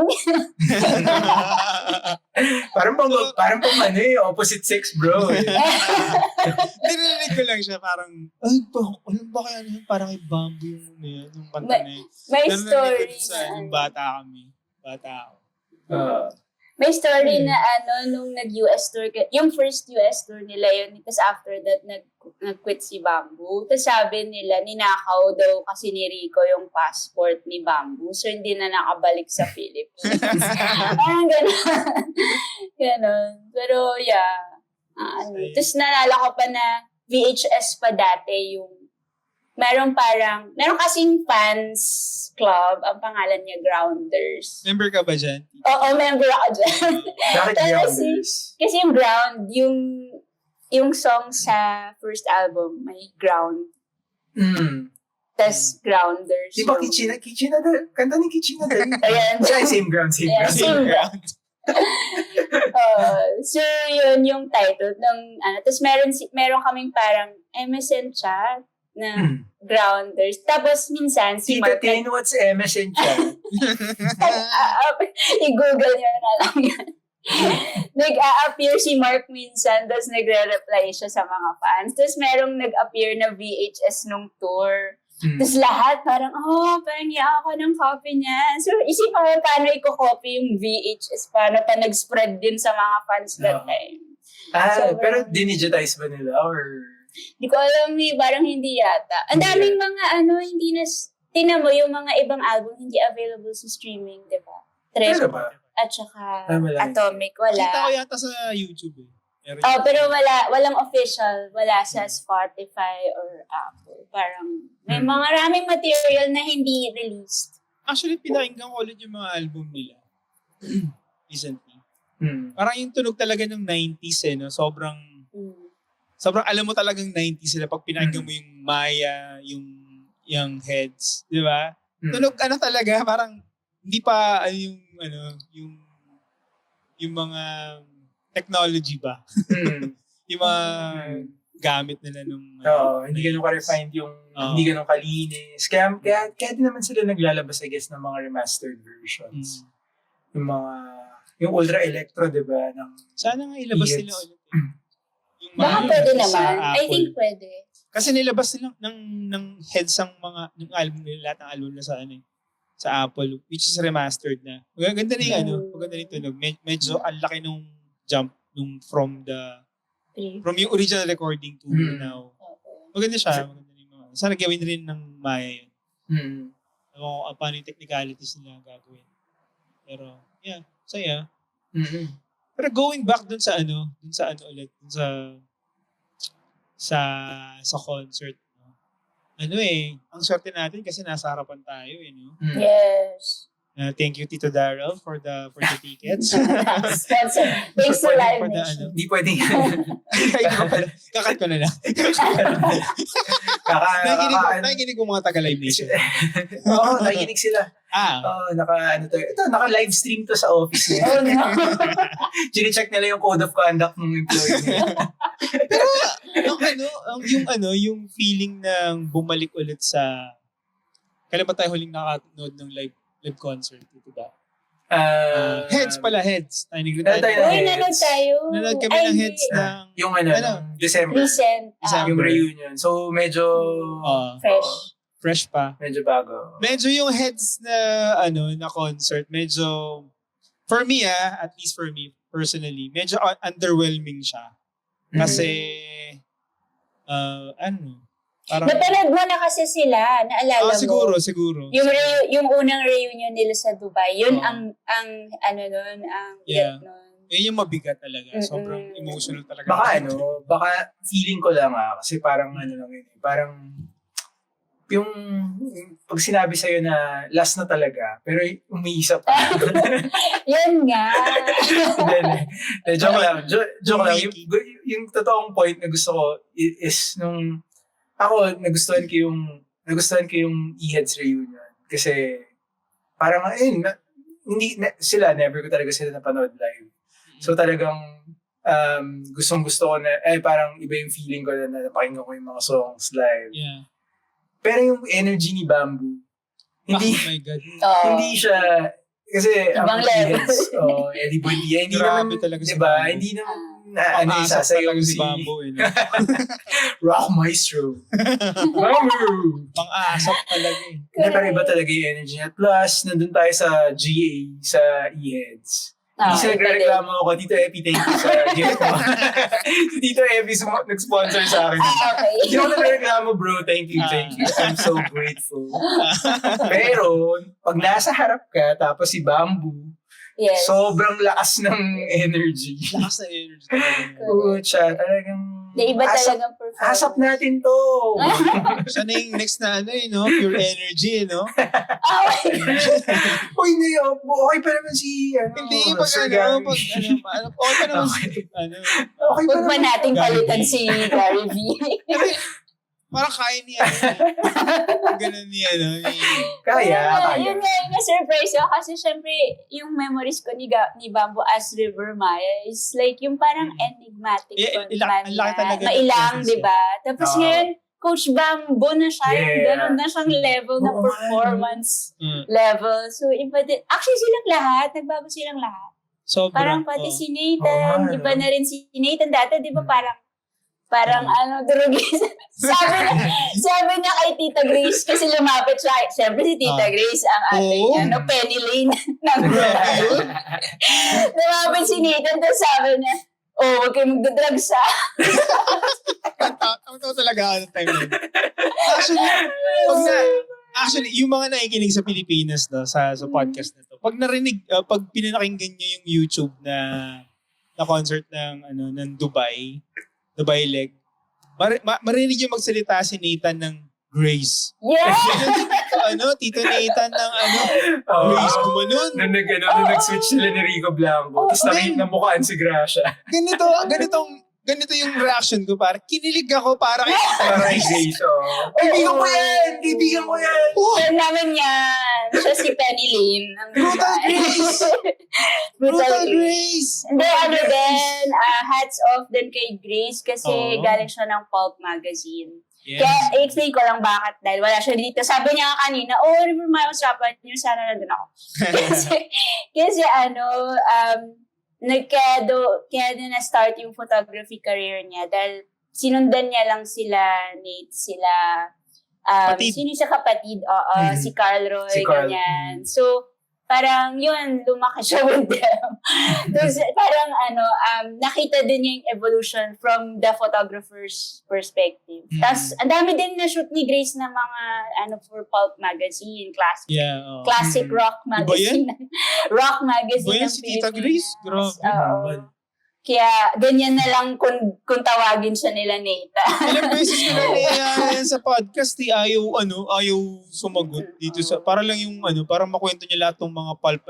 Parang pang ano eh, opposite sex bro. Eh. Narinig ko lang siya, parang, ay, alam ba kaya yun? Parang kay Bamboo yung, yung kanta na yun. May Narinig ko story dun sa, na, yung bata kami. Bata ako. may story na nung nag-US tour, yung first US tour nila yun, tapos after that, nag-quit si Bamboo. Tapos sabi nila, ninakaw daw kasi ni Rico yung passport ni Bamboo, so hindi na nakabalik sa Philippines. Parang gano'n. Gano'n. Pero yeah. Tapos naalala ko pa na VHS pa dati yung meron kasing fans club, ang pangalan niya Grounders. Member ka ba dyan? Oo, member ako dyan. Bakit Tapos Grounders? kasi yung Ground, yung song sa first album, may Ground. Tas Grounders. Di ba yung- Kichina kanta ni Kichina din. Ayan. Same ground. Yeah, same ground. So, yun yung title ng Tapos meron kaming parang MSN chat na Grounders. Tapos minsan si Tita Mark Tin, what's MSN chat? i-google niyo na lang yan. Nag-a-appear si Mark minsan, tapos nagre-reply siya sa mga fans. Tapos merong nag-appear na VHS nung tour. Tapos lahat parang, parang iya ako ng copy niya. So, isipan mo paano i-copy yung VHS, paano pa nag-spread din sa mga fans that time. So, Pero dinigitize ba nila? Or... Di ko alam parang hindi yata. Ang daming mga hindi na, tingnan mo yung mga ibang album hindi available sa streaming, di ba? Ano ba? At saka Wala. Atomic, Kita ko wala. yata sa YouTube eh. Pero walang official, wala sa Spotify or Apple. Parang may maraming material na hindi released. Actually, pinakinggan ko ulit yung mga album nila. Recently. Parang yung tunog talaga ng 90s eh, no? Sobrang alam mo talagang 90s sila pag pinakinggan mo yung Maya, yung Heads, di ba? Tunog talaga, parang hindi pa yung mga technology ba? Yung mga gamit nila nung hindi ganun ka-refined yung hindi ganun kalinis. Kaya din naman sila naglalabas, I guess, ng mga remastered versions. Yung Ultra Electro, di ba? Sana nga ilabas Yes. nila ulit. Yung Baka mga pwede sa naman. I Apple. think pwede. Kasi nilabas nila ng Heads ang mga ng album nila, lahat ng album nila sa Apple, which is remastered na. Maganda na yung maganda na yung tunog. Medyo ang laki nung jump from yung original recording to now. Maganda siya. Maganda na yung mga. Sana gawin rin ng Maya yun. Ewan ko paano yung technicalities nila gagawin. Pero, yeah, saya. Pero going back dun sa ulit, dun sa concert, no? Ang swerte natin kasi nasa harapan tayo, no? Yes. Thank you, Tito Darrell, for the tickets. Sponsor. Thanks to Live For the Nation. Hindi pwedeng... Kakat ko na lang. Nakikinig ko mga taga-Live Nation. Oo, nakikinig sila. Naka-live stream to sa office niya. Oh no. Chine-check nila yung code of conduct ng employee niya. Pero, yung feeling ng bumalik ulit sa... Kailan ba tayo huling nakanood ng live concert? Ito ba? Heads. Nanood Tayo. Nanood kami ng Heads ng... Yung December. Recent. Yung reunion. So, medyo... Fresh. Fresh pa. Medyo bago. Medyo yung Heads na concert, medyo... For me, at least for me, personally, medyo underwhelming siya. Kasi... Parang... Napanood mo na kasi sila, naalala mo. Siguro. Yung unang reunion nila sa Dubai, yun ang Yeah. get nun. Yun yung mabigat talaga. Sobrang emotional talaga. Baka feeling ko lang kasi parang lang yun. Parang yung pag sinabi sa'yo na last na talaga, pero umiisa pa. Yun nga. Joke lang. Yung totoong point na gusto ko is nung ako, nagustuhan ko yung E-Heads reunion. Kasi, parang, never ko talaga sila napanood live. So talagang, gustong-gusto ko na, parang iba yung feeling ko na napakinggan ko yung mga songs live. Yeah. Pero yung energy ni Bamboo, Hindi, Oh my God. Oo. hindi siya, kasi Ibang level. Eddie Buendia, hindi Grabe naman, talaga si diba, Bambo. hindi naman, Pang-asap isasayaw talaga si Bambo. Rock Maestro. Bambo! Pang-asap talaga eh. Hindi, pero iba talaga yung energy niya. Plus, nandun tayo sa GA, sa E-Heads. Isa nagre-reklamo ako, Tito Epi, thank you sa gift mo. Si Tito Epi nag-sponsor sa akin. Okay. Hindi ako nagre-reklamo, bro. Thank you, thank you. I'm so grateful. Pero, pag nasa harap ka, tapos si Bamboo, Yes. sobrang lakas ng energy. Lakas na energy talaga. Pucha, talagang... Iba talagang performance. Asap natin to. Siya na yung next na ano eh, no? Pure energy, eh, no? Uy, hindi. Okay pa naman si... Hindi, pag Sir ano, Gary. okay pa naman si, ano. Okay pa Huwag ba naman. nating palitan si Gary V? Kasi, parang kaya niya, ganun niya, no? Kaya. Yun nga, yung na-surprise ako kasi syempre, yung memories ko ni Bamboo as River Maya is like yung parang enigmatic Yeah, man ang laki talaga ng mailang, presence di ba? Tapos Oo. ngayon, Coach Bamboo na siya, yung Yeah. gano'n na siyang level na Oo, performance Mm. level. So, iba din. Actually, silang lahat, nagbago silang lahat. Sobra. Parang pati oh. si Nathan, Oo, iba ano? na rin si Nathan dati, di ba parang durugis. sabi niya kay Tita Grace, kasi lumapit siya. Siyempre si Tita Grace, ang ate Oo. niya, no, Penny Lane. Lumapit si Nathan, tapos sabi niya, huwag kayo magdadrugs ha. Ang talaga ako ng time na yun. Actually, yung mga nakikinig sa Pilipinas, no, sa podcast na to, pag narinig, pag pinakinggan nyo yung YouTube na concert ng Dubai leg, marinig yung magsalita si Nathan ng Grace. Yeah! Tito Nathan ng Oo. Grace, gumanon. Nung nag-switch sila ni Rico Blanco, tapos nakita na mukhaan si Gracia. Ganito yung reaction ko. Parang kinilig ako para kay Para kay Grace, Kaibigan ko yan! Kaibigan ko yan! Friend namin yan. Siya si Penny Lane. Ang Brutal Grace! Brutal Grace! Hindi, din, hats off din kay Grace kasi Oo. galing siya ng Pulp Magazine. Yes. Kaya i-explain ko lang bakit dahil wala siya dito. Sabi niya nga kanina, River Maya, usapan niyo, sana nandun ako. kasi kaya doon na-start yung photography career niya dahil sinundan niya lang sila, Nate, sila, Kapatid. sino sa kapatid, si Carl Roy, Si Carl. ganyan. So, parang yun, lumaki siya with them. Tapos parang nakita din niya yung evolution from the photographer's perspective. Tapos ang dami din na-shoot ni Grace na mga for Pulp Magazine, classic Yeah. classic rock magazine. Rock magazine Iba yan ng si Tita Pilipinas. Grace? Grabe. Oo. Kaya ganyan na lang kung tawagin siya nila Neta. Ilang beses ko na yan sa podcast, ayaw sumagot dito sa, para lang yung para makwento niya lahat ng mga pulp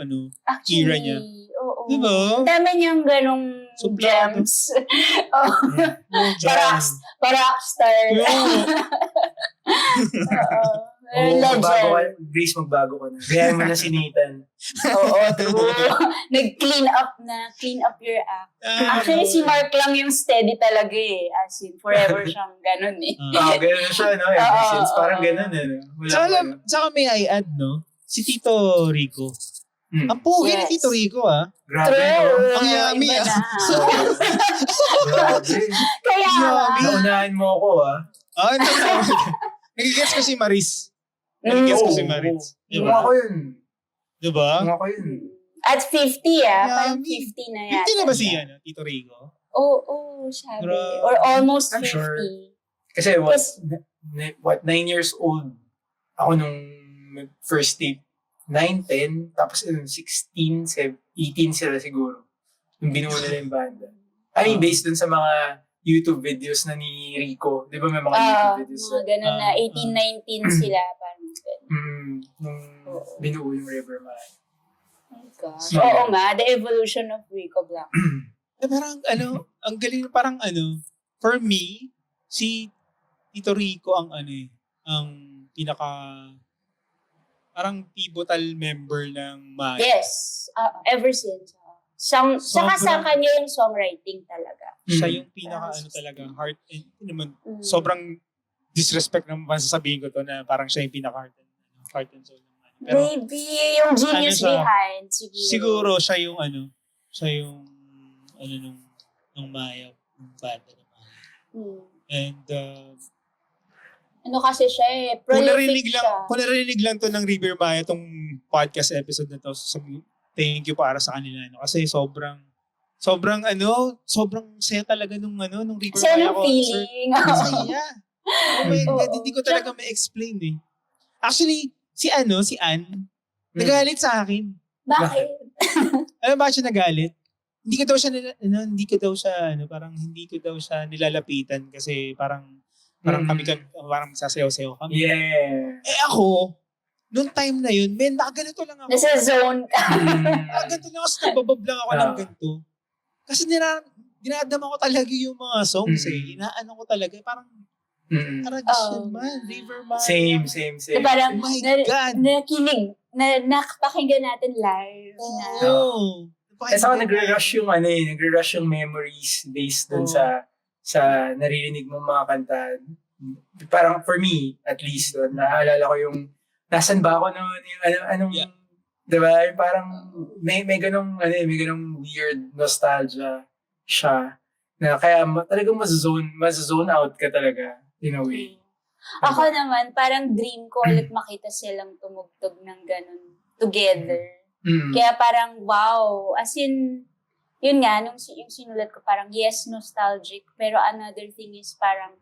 Actually, era niya. oo. Diba? Ang dami niyang ganong Suplado. gems. Oh. Jazz. Rockstar. Oo. Grace, magbago ka na. Gaya mo na si Nathan. Oo, true. Clean up your act. Actually, si Mark lang yung steady talaga eh. As in, forever siyang ganun eh. Ganun siya, no? Ever since, parang ganun, Saka may I add, no? Si Tito Rico. Ang pugi ni Tito Rico, Grabe, True. no? Ang yummy, Iba na. Grabe. Kaya nga. Naunahan mo ako, Nagigets ko si Maris. Nagigets ko si Maris. Mga ko yun. Diba? Mga ko yun. At 50 parang Yummy. 50 na yan. Hindi na ba siya, Tito Rico? Oo, sabi. Grabe. Or almost I'm 50. sure. Kasi 9 years old ako nung first tape. 9, 10, tapos 16, 18 sila siguro. Yung binuo nila yung banda. I mean, based dun sa mga YouTube videos na ni Rico. Di ba may mga YouTube videos? Mga ganun na 18, 19 sila. Parang ganun. Nung binuo yung River Maya. Oh my gosh. Oo nga, the evolution of Rico Blanco. Parang ang galing, parang for me, si Tito Rico ang ang pinaka, parang pivotal member ng Maya. Yes. Ever since. Saka sa kanya yung songwriting talaga. Siya yung pinaka talaga heart and sobrang disrespect naman sasabihin ko to na parang siya yung pinaka heart and soul ng Pero Maybe yung genius siya? behind, siguro siya yung nung Maya, nung banda ng Maya. And Ano kasi siya eh, prolific siya. kung narinig lang to ng River Maya tong podcast episode na to, thank you para sa kanila. No? Kasi sobrang saya talaga nung River Kasi Maya anong feeling? Ang saya. Oh my God, Oo. hindi ko talaga ma-explain eh. Actually, si Ann, nagalit sa akin. Bakit? Alam ba siya nagalit? Hindi ko daw siya nilalapitan kasi parang kami parang sasayaw-sayaw kami. Yeah. Eh ako, noong time na yun, nakaganito lang ako. Nasa zone ka. Nakaganito lang ako, nababab lang ako ng ganito. Kasi dinadama ko talaga yung mga songs eh. Inaano ko talaga, parang tradition man, River Maya. Same. Na parang, Oh my God. nakinig, nakapakinggan natin live. Oo. Kasi ako nagre-rush yung memories based dun sa naririnig mong mga kanta. Parang for me, at least, naalala ko yung, nasan ba ako noon, yung anong, Yeah. diba, yung parang, may ganong weird nostalgia siya, na kaya talagang mas-zone out ka talaga, in a way. Ako naman, parang dream ko ulit makita silang tumugtog ng ganun together. Kaya parang, wow. As in, yun nga, yung sinulat ko, parang yes, nostalgic. Pero another thing is parang,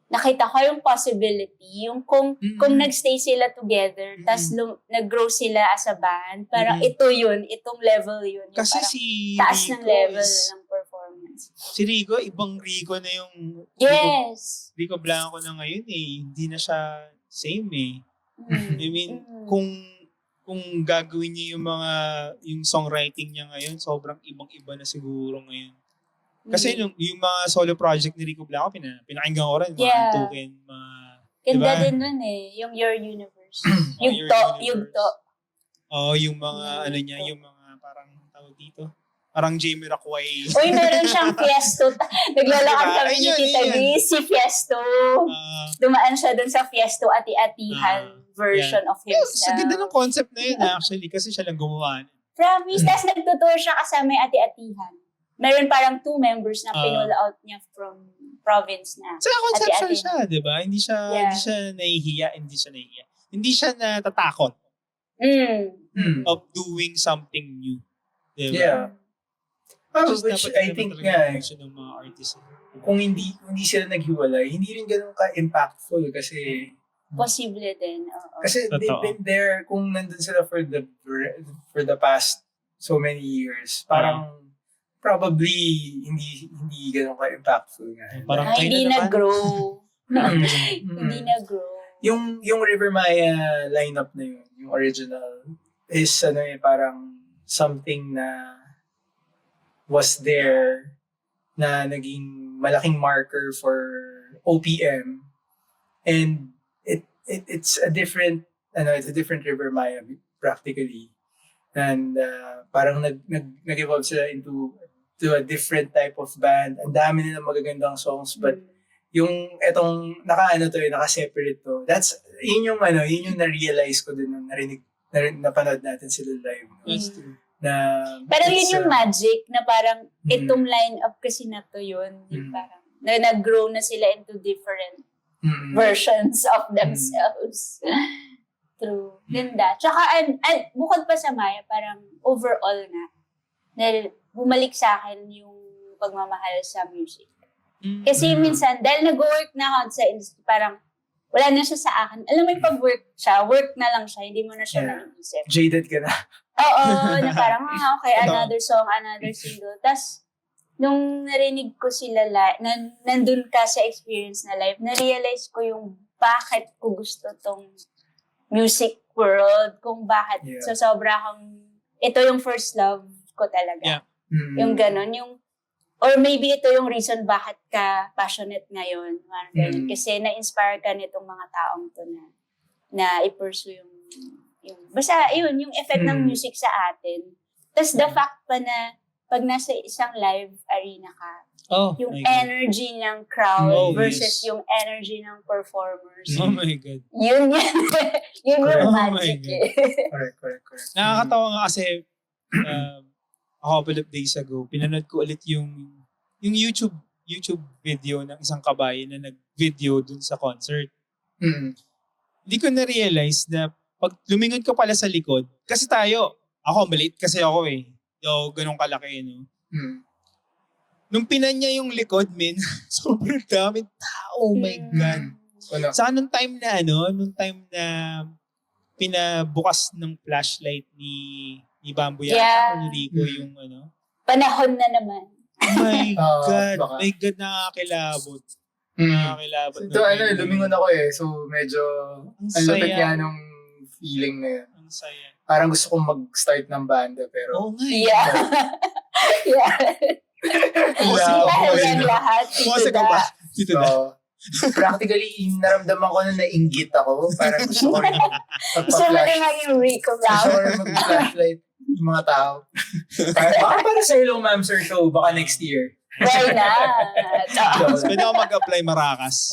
nakita ko yung possibility. Yung kung nagstay sila together, tas nag-grow sila as a band, parang ito yun, itong level yun. Yung Kasi parang si taas Rico ng level is- ng performance. Si Rico, ibang Rico na yung Yes! Rico Blanco na ngayon eh. Hindi na siya same eh. I mean, kung gagawin niya yung songwriting niya ngayon, sobrang ibang-iba na siguro ngayon. Kasi yung mga solo project ni Rico Blanco, pinakinggan ko rin, mga Yeah. Antukin, mga, Ganda diba? din nun eh, yung Your Universe. Your Yugto. yung mga niya, yung mga parang tawag dito. Parang Jamie Rockway. Uy, meron siyang Fiesto. Naglalakad Diba? kami ni Ayun, Tita ayun. Liz, si Fiesto. Dumaan siya dun sa Fiesto ati-atihan version of Yes, himself. ang ganda ng concept na yun actually kasi siya lang gumawa. Promise. Tapos nagtutour siya kasama yung ati-atihan. Meron parang 2 members na pinull out niya from province na. Saka conceptual Ati-ati. siya, di ba? Hindi siya nahihiya. Hindi siya natatakot of doing something new. Di ba? Yeah. Just Which dapat I naman think talaga nga, yung function ng mga artists. kung hindi sila naghiwalay, hindi rin ganun ka-impactful kasi Posible din. Oo. they've Totoo. been there kung nandun sila for the past so many years. Parang probably hindi ganun ka-impactful nga. Parang Ay, hindi kayo na naman. nag-grow. Mm. Hindi nag-grow. Yung River Maya lineup na yun, yung original, is parang something na was there na naging malaking marker for OPM, and it's a different River Maya practically, and parang nag-evolve sila into a different type of band. Ang dami nilang magagandang songs, but yung etong naka-separate to. Yun yung na-realize ko din nung napanood natin sila live. No? That's true. Na Pero it's, yun yung magic na parang itong line-up kasi na to yun. Yung parang nag-grow na sila into different versions of themselves. True. Ganda. Tsaka, bukod pa sa Maya, parang overall na bumalik sa akin yung pagmamahal sa music. Kasi minsan, dahil nag-work na ako sa industry, parang wala na siya sa akin. Alam mo yung pag-work siya, work na lang siya, hindi mo na siya naiisip. jaded ka na. Oo, na parang, okay, another song, another single. Tapos, nung narinig ko sila nandun ka sa experience na live, na-realize ko yung bakit ko gusto tong music world, kung bakit. Yeah. So, sobra akong, ito yung first love ko talaga. Yeah. Yung ganon, or maybe ito yung reason bakit ka passionate ngayon. Kasi na-inspire ka nitong mga taong to na i-pursue yung basta yun, yung effect ng music sa atin. Tapos the fact pa na pag nasa isang live arena ka, Oh, Yung my God. energy ng crowd Oh, versus yes. yung energy ng performers. Oh my God. Yun yun Correct. yung Oh my magic God. eh. Correct. Nakakatawa nga kasi a couple of days ago, pinanood ko ulit yung YouTube video ng isang kabayan na nag-video dun sa concert. Mm. Hindi ko na-realize na pag lumingon ka pala sa likod, kasi ako maliit kasi ako eh. Yo, ganun kalaki, no? Mm. Nung pinanya yung likod, men, sobrang daming tao. Oh my God. Ano? Sa nung time na pinabukas ng flashlight ni Bamboo yata Yeah. o ni Rico yung ano. Panahon na naman. Oh my God. Baka. My God, nakakilabot. Mm. Nakakilabot. So, lumingon ako eh. So, medyo Ang ang lupit saya. nga nung feeling na yun. Ang saya. Parang gusto kong mag-start ng banda pero Oo nga. Yeah. yeah. Dahil yan lahat. Kumasa ka ba? Dito na. So, practically, naramdaman ko na nainggit ako. Parang gusto ko rin Gusto mo rin magpa-flash. maging Rico Gusto ko Brown. rin mag-flashlight yung mga tao. Baka para sa Hello Ma'am Sir Show, baka next year. Why not? Pwede ako mag-apply Marakas.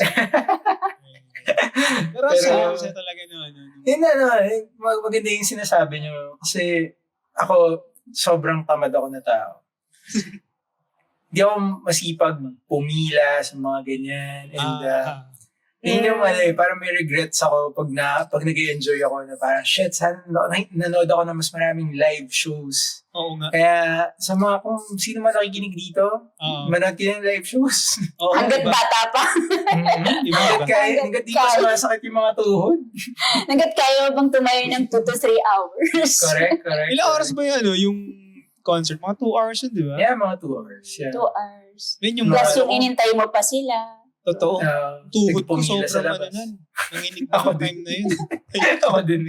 Pero saya talaga no. Yun maganda yung sinasabi nyo. Kasi ako, sobrang tamad ako na tao. Hindi ako masipag pumila sa mga ganyan. And yun yung parang may regrets ako pag nag-enjoy ako na parang, shit, sana nanood ako ng mas maraming live shows. Oo nga. Kaya sa mga, kung sino man nakikinig dito, manood kayo ng live shows. Oo, Hanggat diba? bata pa. Iba. Hanggat di pa sumasakit yung mga tuhod. Hanggat kaya mo bang tumayo ng 2 to 3 hours. Correct. Ilang oras ba yung concert? Mga 2 hours yun, di ba? Yeah, mga 2 hours. Yeah. 2 hours. Yun yung Plus yung inintay mo pa sila. Totoo. Tuhod ko nagpumila sa sobrang labas. Nanginig na ako time na yun. Ako din.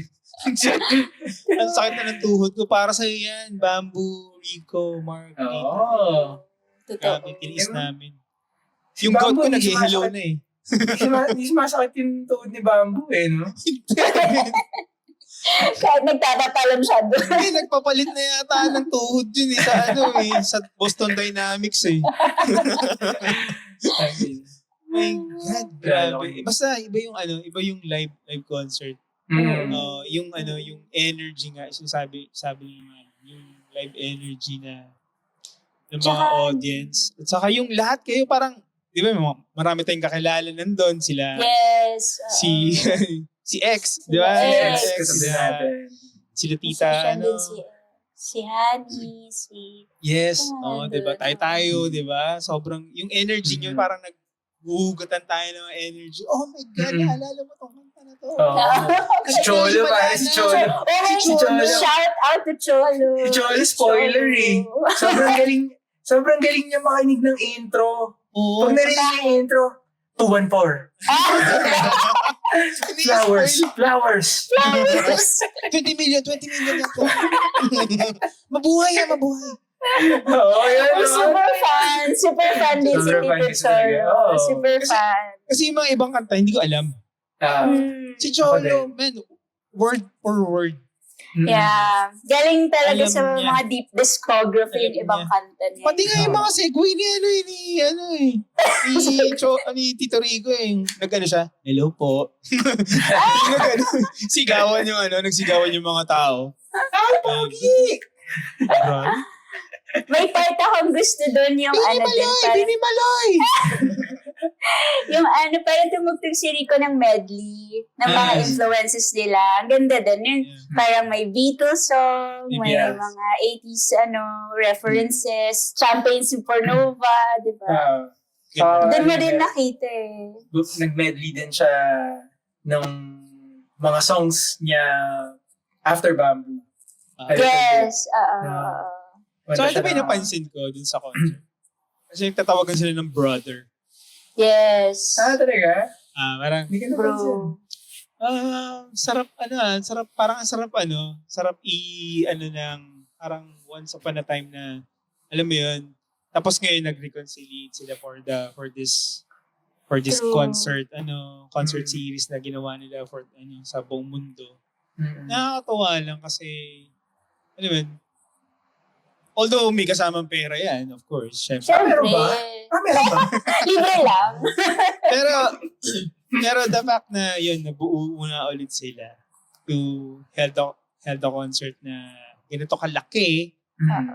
Ang sakit na ng tuhod ko. Para sa'yo yan. Bamboo, Rico, Mark, Nate. Oo. Totoo. Grabe, tinis namin. Si Yung goat Bamboo, ko hindi nag-hello sumasakit. na eh. Hindi sumasakit yung tuhod ni Bamboo eh, no? Kahit nagtatapalam siya doon. Hindi, nagpapalit na yata ng tuhod yun eh. Sa Boston Dynamics eh. My God, grabe. Basta iba yung live concert. Yung energy nga, sabi yung live energy ng mga Tsaka- audience. At saka yung lahat kayo parang, di ba, marami tayong kakilala nandun. Sila, Yes. si X, di ba? Yes. Katabi natin. Sila tita, Siya din si Honey, si... Yes, Oh, di ba? nandun. Tayo, di ba? Sobrang, yung energy nyo, parang naghuhugatan tayo ng energy. Oh my God, naalala mo tong kanta na to. Si Cholo, pare, si Cholo. Si Cholo. Shout out to Cholo. Si Cholo, spoiler eh. Sobrang galing niya makinig ng intro. Oo. Pag narinig niya yung intro, 214. Flowers. 20 million yan to. Mabuhay. Oo, yan. Oh, super fan din si Super fan Tito kasi talaga. Cholo. Oo. Super fan. Kasi yung mga ibang kanta, hindi ko alam. Si Ako Cholo, man, word for word. Yeah. Galing talaga Alam sa niya. mga deep discography yung Alam ibang niya. kanta niya. Pati nga yung mga segue ni Tito Rico eh. Nag-ano siya, hello po. Nag-ano, nagsigawan yung mga tao. Pogi! Grabe. May part akong gusto doon yung Bini Maloy! yung parang tumugtog si Rico ng medley ng mga Yes. influences nila. Ang ganda doon. Yung parang may Beatles song, may Yes. mga 80s references, Champagne Supernova, di ba? Doon mo din nakita eh. Nag-medley din siya ng mga songs niya after Bamboo. Yes. So ito ba yung napansin ko dun sa concert? Kasi nagtatawagan sila ng brother. Yes. Talaga? Parang, Hindi ka napansin. sarap parang once upon a time na, alam mo yun, tapos ngayon nag-reconciliate sila for this True. concert series na ginawa nila sa buong mundo. Mm. Nakakatawa lang kasi, alam mo yun, Although may kasamang pera yan, of course. Syempre. meron Siyempre. ba? Meron ba? Libre lang. pero the fact na yun, nabuo na ulit sila to held a concert na ganito kalaki.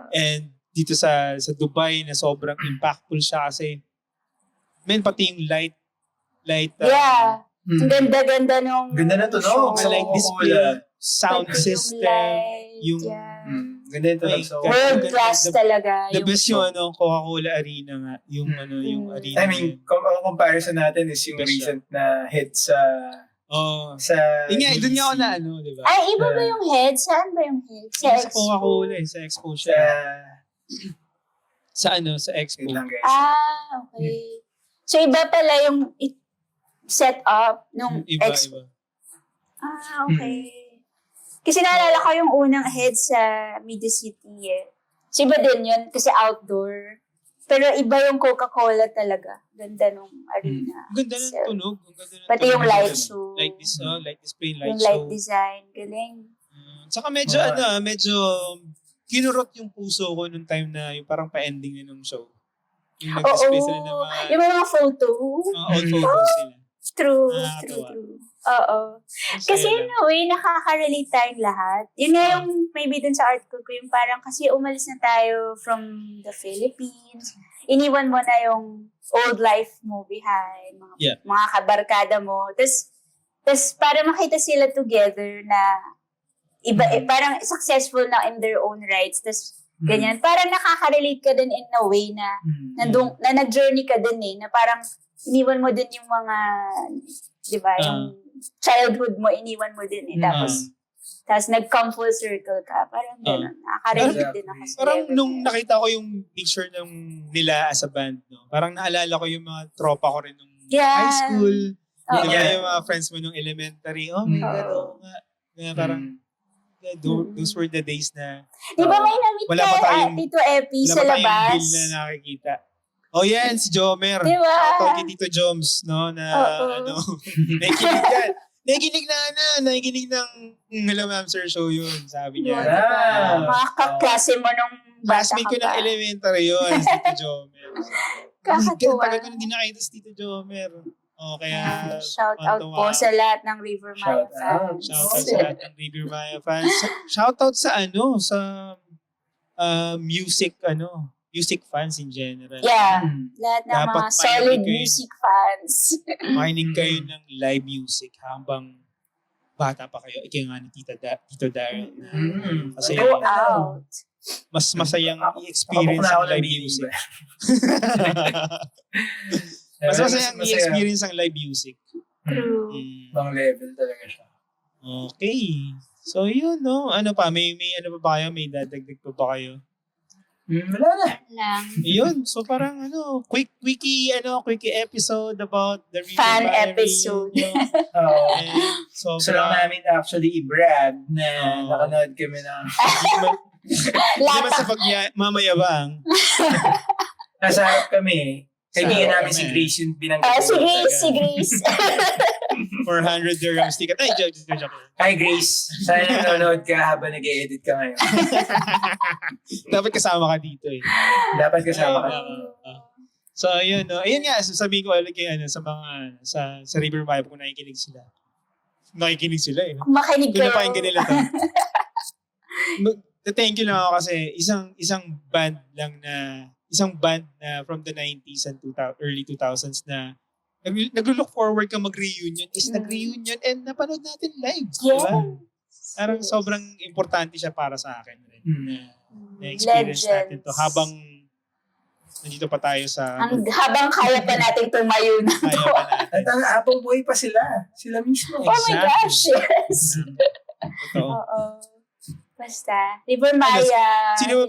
And dito sa Dubai na sobrang impactful siya kasi pati yung light Yeah. Ang ganda-ganda nung Ganda na tunog. mga light display, sound Pati system, yung yeah. Ganda yung tunog sa World class talaga. the best yung Coca-Cola Arena nga, yung yung arena. I mean, ang comparison natin is yung Best recent na hit sa yun nga, doon nga ako GDC. na diba? Ay, iba ba yung head? Saan ba yung head? Sa Sa Expo? Coca-Cola, sa Expo Sa siya. Sa Expo. wait lang guys. Okay. So, iba pala yung set up nung Iba. Expo. Okay. Kasi naalala ko yung unang head sa Media City eh. So, iba din yun kasi outdoor. Pero iba yung Coca-Cola talaga. Ganda nung arena. Ang ganda ng tunog. Ang ganda ng Pati tunog. yung light show. Light display, light Yung show. light design. Galing. Saka medyo kinurot yung puso ko nung time na yung parang pa-ending na ng show. Yung nag-display sila ng mga Yung mga photo. old photos sila. True. Nakakatuwa. True. Oo. Kasi in a way, nakaka-relate tayong lahat. Yun nga yung maybe dun sa art ko yung parang kasi umalis na tayo from the Philippines. Iniwan mo na yung old life mo behind. Mga kabarkada mo. Tapos para makita sila together na iba, parang successful na in their own rights. Tapos ganyan. Parang nakaka-relate ka din in a way na na nag-journey ka din eh. Na parang iniwan mo din yung mga, di ba, yung childhood mo, iniwan mo din eh. Tapos nag-come full circle ka. Parang gano'n. Nakaka-relate din ako sa Parang level nung na yun. nakita ko yung picture nila as a band, no? Parang naalala ko yung mga tropa ko rin nung high school. Oo. Yung mga friends mo nung elementary. Oh my God, oo nga. Na parang, those were the days na Di ba may na-meet wala pa ka, tayong- Tito Epi, wala sa pa tayong labas? bill na nakikita. Oh yan, si Jomer. Di ba? Shoutout kay Tito Joms, no? Na, Oo. nakikinig yan. Nakikinig ng Hello Ma'am Sir Show yun, sabi niya. Di ba? Mga kaklase mo nung bata Classmate ka ko ng pa. elementary yun, si Tito Jomer. Kakatuwa. Tagal ko na hindi nakita si Tito Jomer. Oh, kaya Shout out tuwa. po sa lahat ng River Maya Shout out. fans. Shoutout sa lahat ng River Maya fans. Shoutout sa music fans in general. Yeah. Lahat ng Dapat mga solid makinig kayo. music fans. Makinig kayo ng live music habang bata pa kayo. Ika nga ni Tito Darren. Kasi Go out. mas masayang Ako- i-experience ako ang na live meaning music. ba? Mas masayang i-experience ang live music. True. Ibang level talaga siya. Okay. So yun, no? Ano pa? May ano pa ba kayo? May dadagdag pa ba kayo? Wala na. Lang. Yun. So parang quickie episode about the River Fan Maya episode. reunion. Oo. And Gusto lang namin actually i-brag na Oo. nakanood kami ng Hindi man sa pagmamayabang. nasa harap kami. Kaibigan Sa- namin si Grace yung binanggit. Si Grace. 400 dirhams ticket. Ay, joke. Hi Grace. Sana nanonood ka habang nag-edit ka ngayon. Dapat kasama ka dito eh. Dapat kasama ka. So, ayun, no? Ayun nga, sasabihin ko ulit kay, sa mga, sa River Maya kung nakikinig sila. Nakikinig sila eh. No? Kung makinig Kung kayo. napakinggan nila to. Thank you lang ako kasi isang band na from the 90s and early 2000s na nag-look forward ka mag-reunion is nag-reunion and napanood natin live. Yes. Diba? Parang sobrang importante siya para sa akin rin. Na-experience natin to habang nandito pa tayo sa Habang kaya pa natin tumayo na kaya to. pa natin. At ang habang buhay pa sila. Sila mismo. Oh my gosh, yes. Totoo. Oo. Basta, River Maya. Sino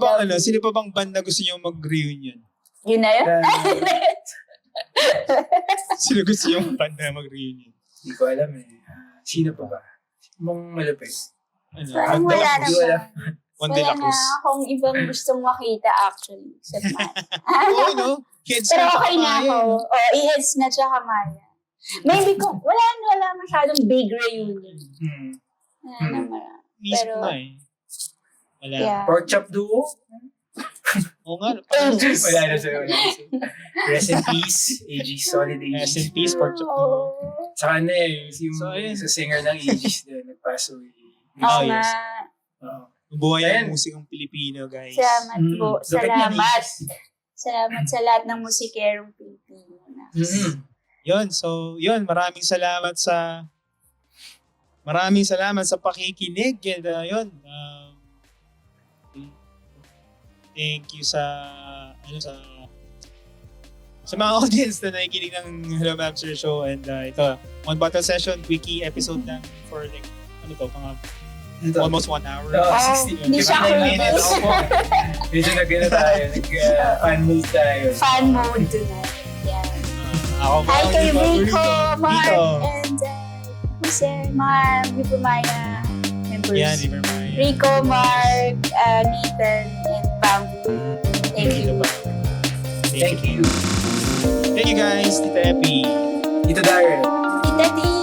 pa bang band na gusto niyo mag-reunion? Yun na yun? Sino gusto niyo band na mag-reunion? Hindi ko alam eh. Sino pa ba? Mong malapit. Parang wala Hindi ko alam. naman. One de Wala la na Cruz. akong ibang gustong makita actually. Except Maya. Oo, no? Kids Pero na okay na kaya, ako. no? I-heads na tsaka Maya. Maybe kung wala masyadong big reunion. Wala naman. Mismo Pero- na eh. Wala. Yeah. Pork chop duo? Oo nga. Ages. Wala na sa'yo. Rest in peace, Aegis, solid Aegis. Rest in peace, Pork Chop. Oo. Saka na yung So, ayun. sa singer ng Aegis din, nagpass away. Oo yes. nga. Oo. Buhay Ayan. ang musikang Pilipino, guys. Salamat po. Lupit niya, Salamat. Aegis. Salamat sa lahat ng musikerong Pilipino. Yun, so, yun, maraming salamat sa pakikinig. And, yun, thank you sa mga audience na nakikinig ng Hello Ma'am Sir Show. And ito, One Bottle Session, quickie episode lang for like, mga almost 1 hour. Oh, Oh, 60 hindi siya 59 minutes. kumilos. Medyo nag-ano tayo, fan mode tayo. Fan mode tonight. Yeah. Ako po, Hi kay Rico, Rico, Mark, Dito. and Jose, mga Rico Maya members. Yan, River Maya. Rico, Mark, Nathan, and Bamboo. Thank you. Thank you. Thank you guys, Tita Epi. Dito Darren. Tita T.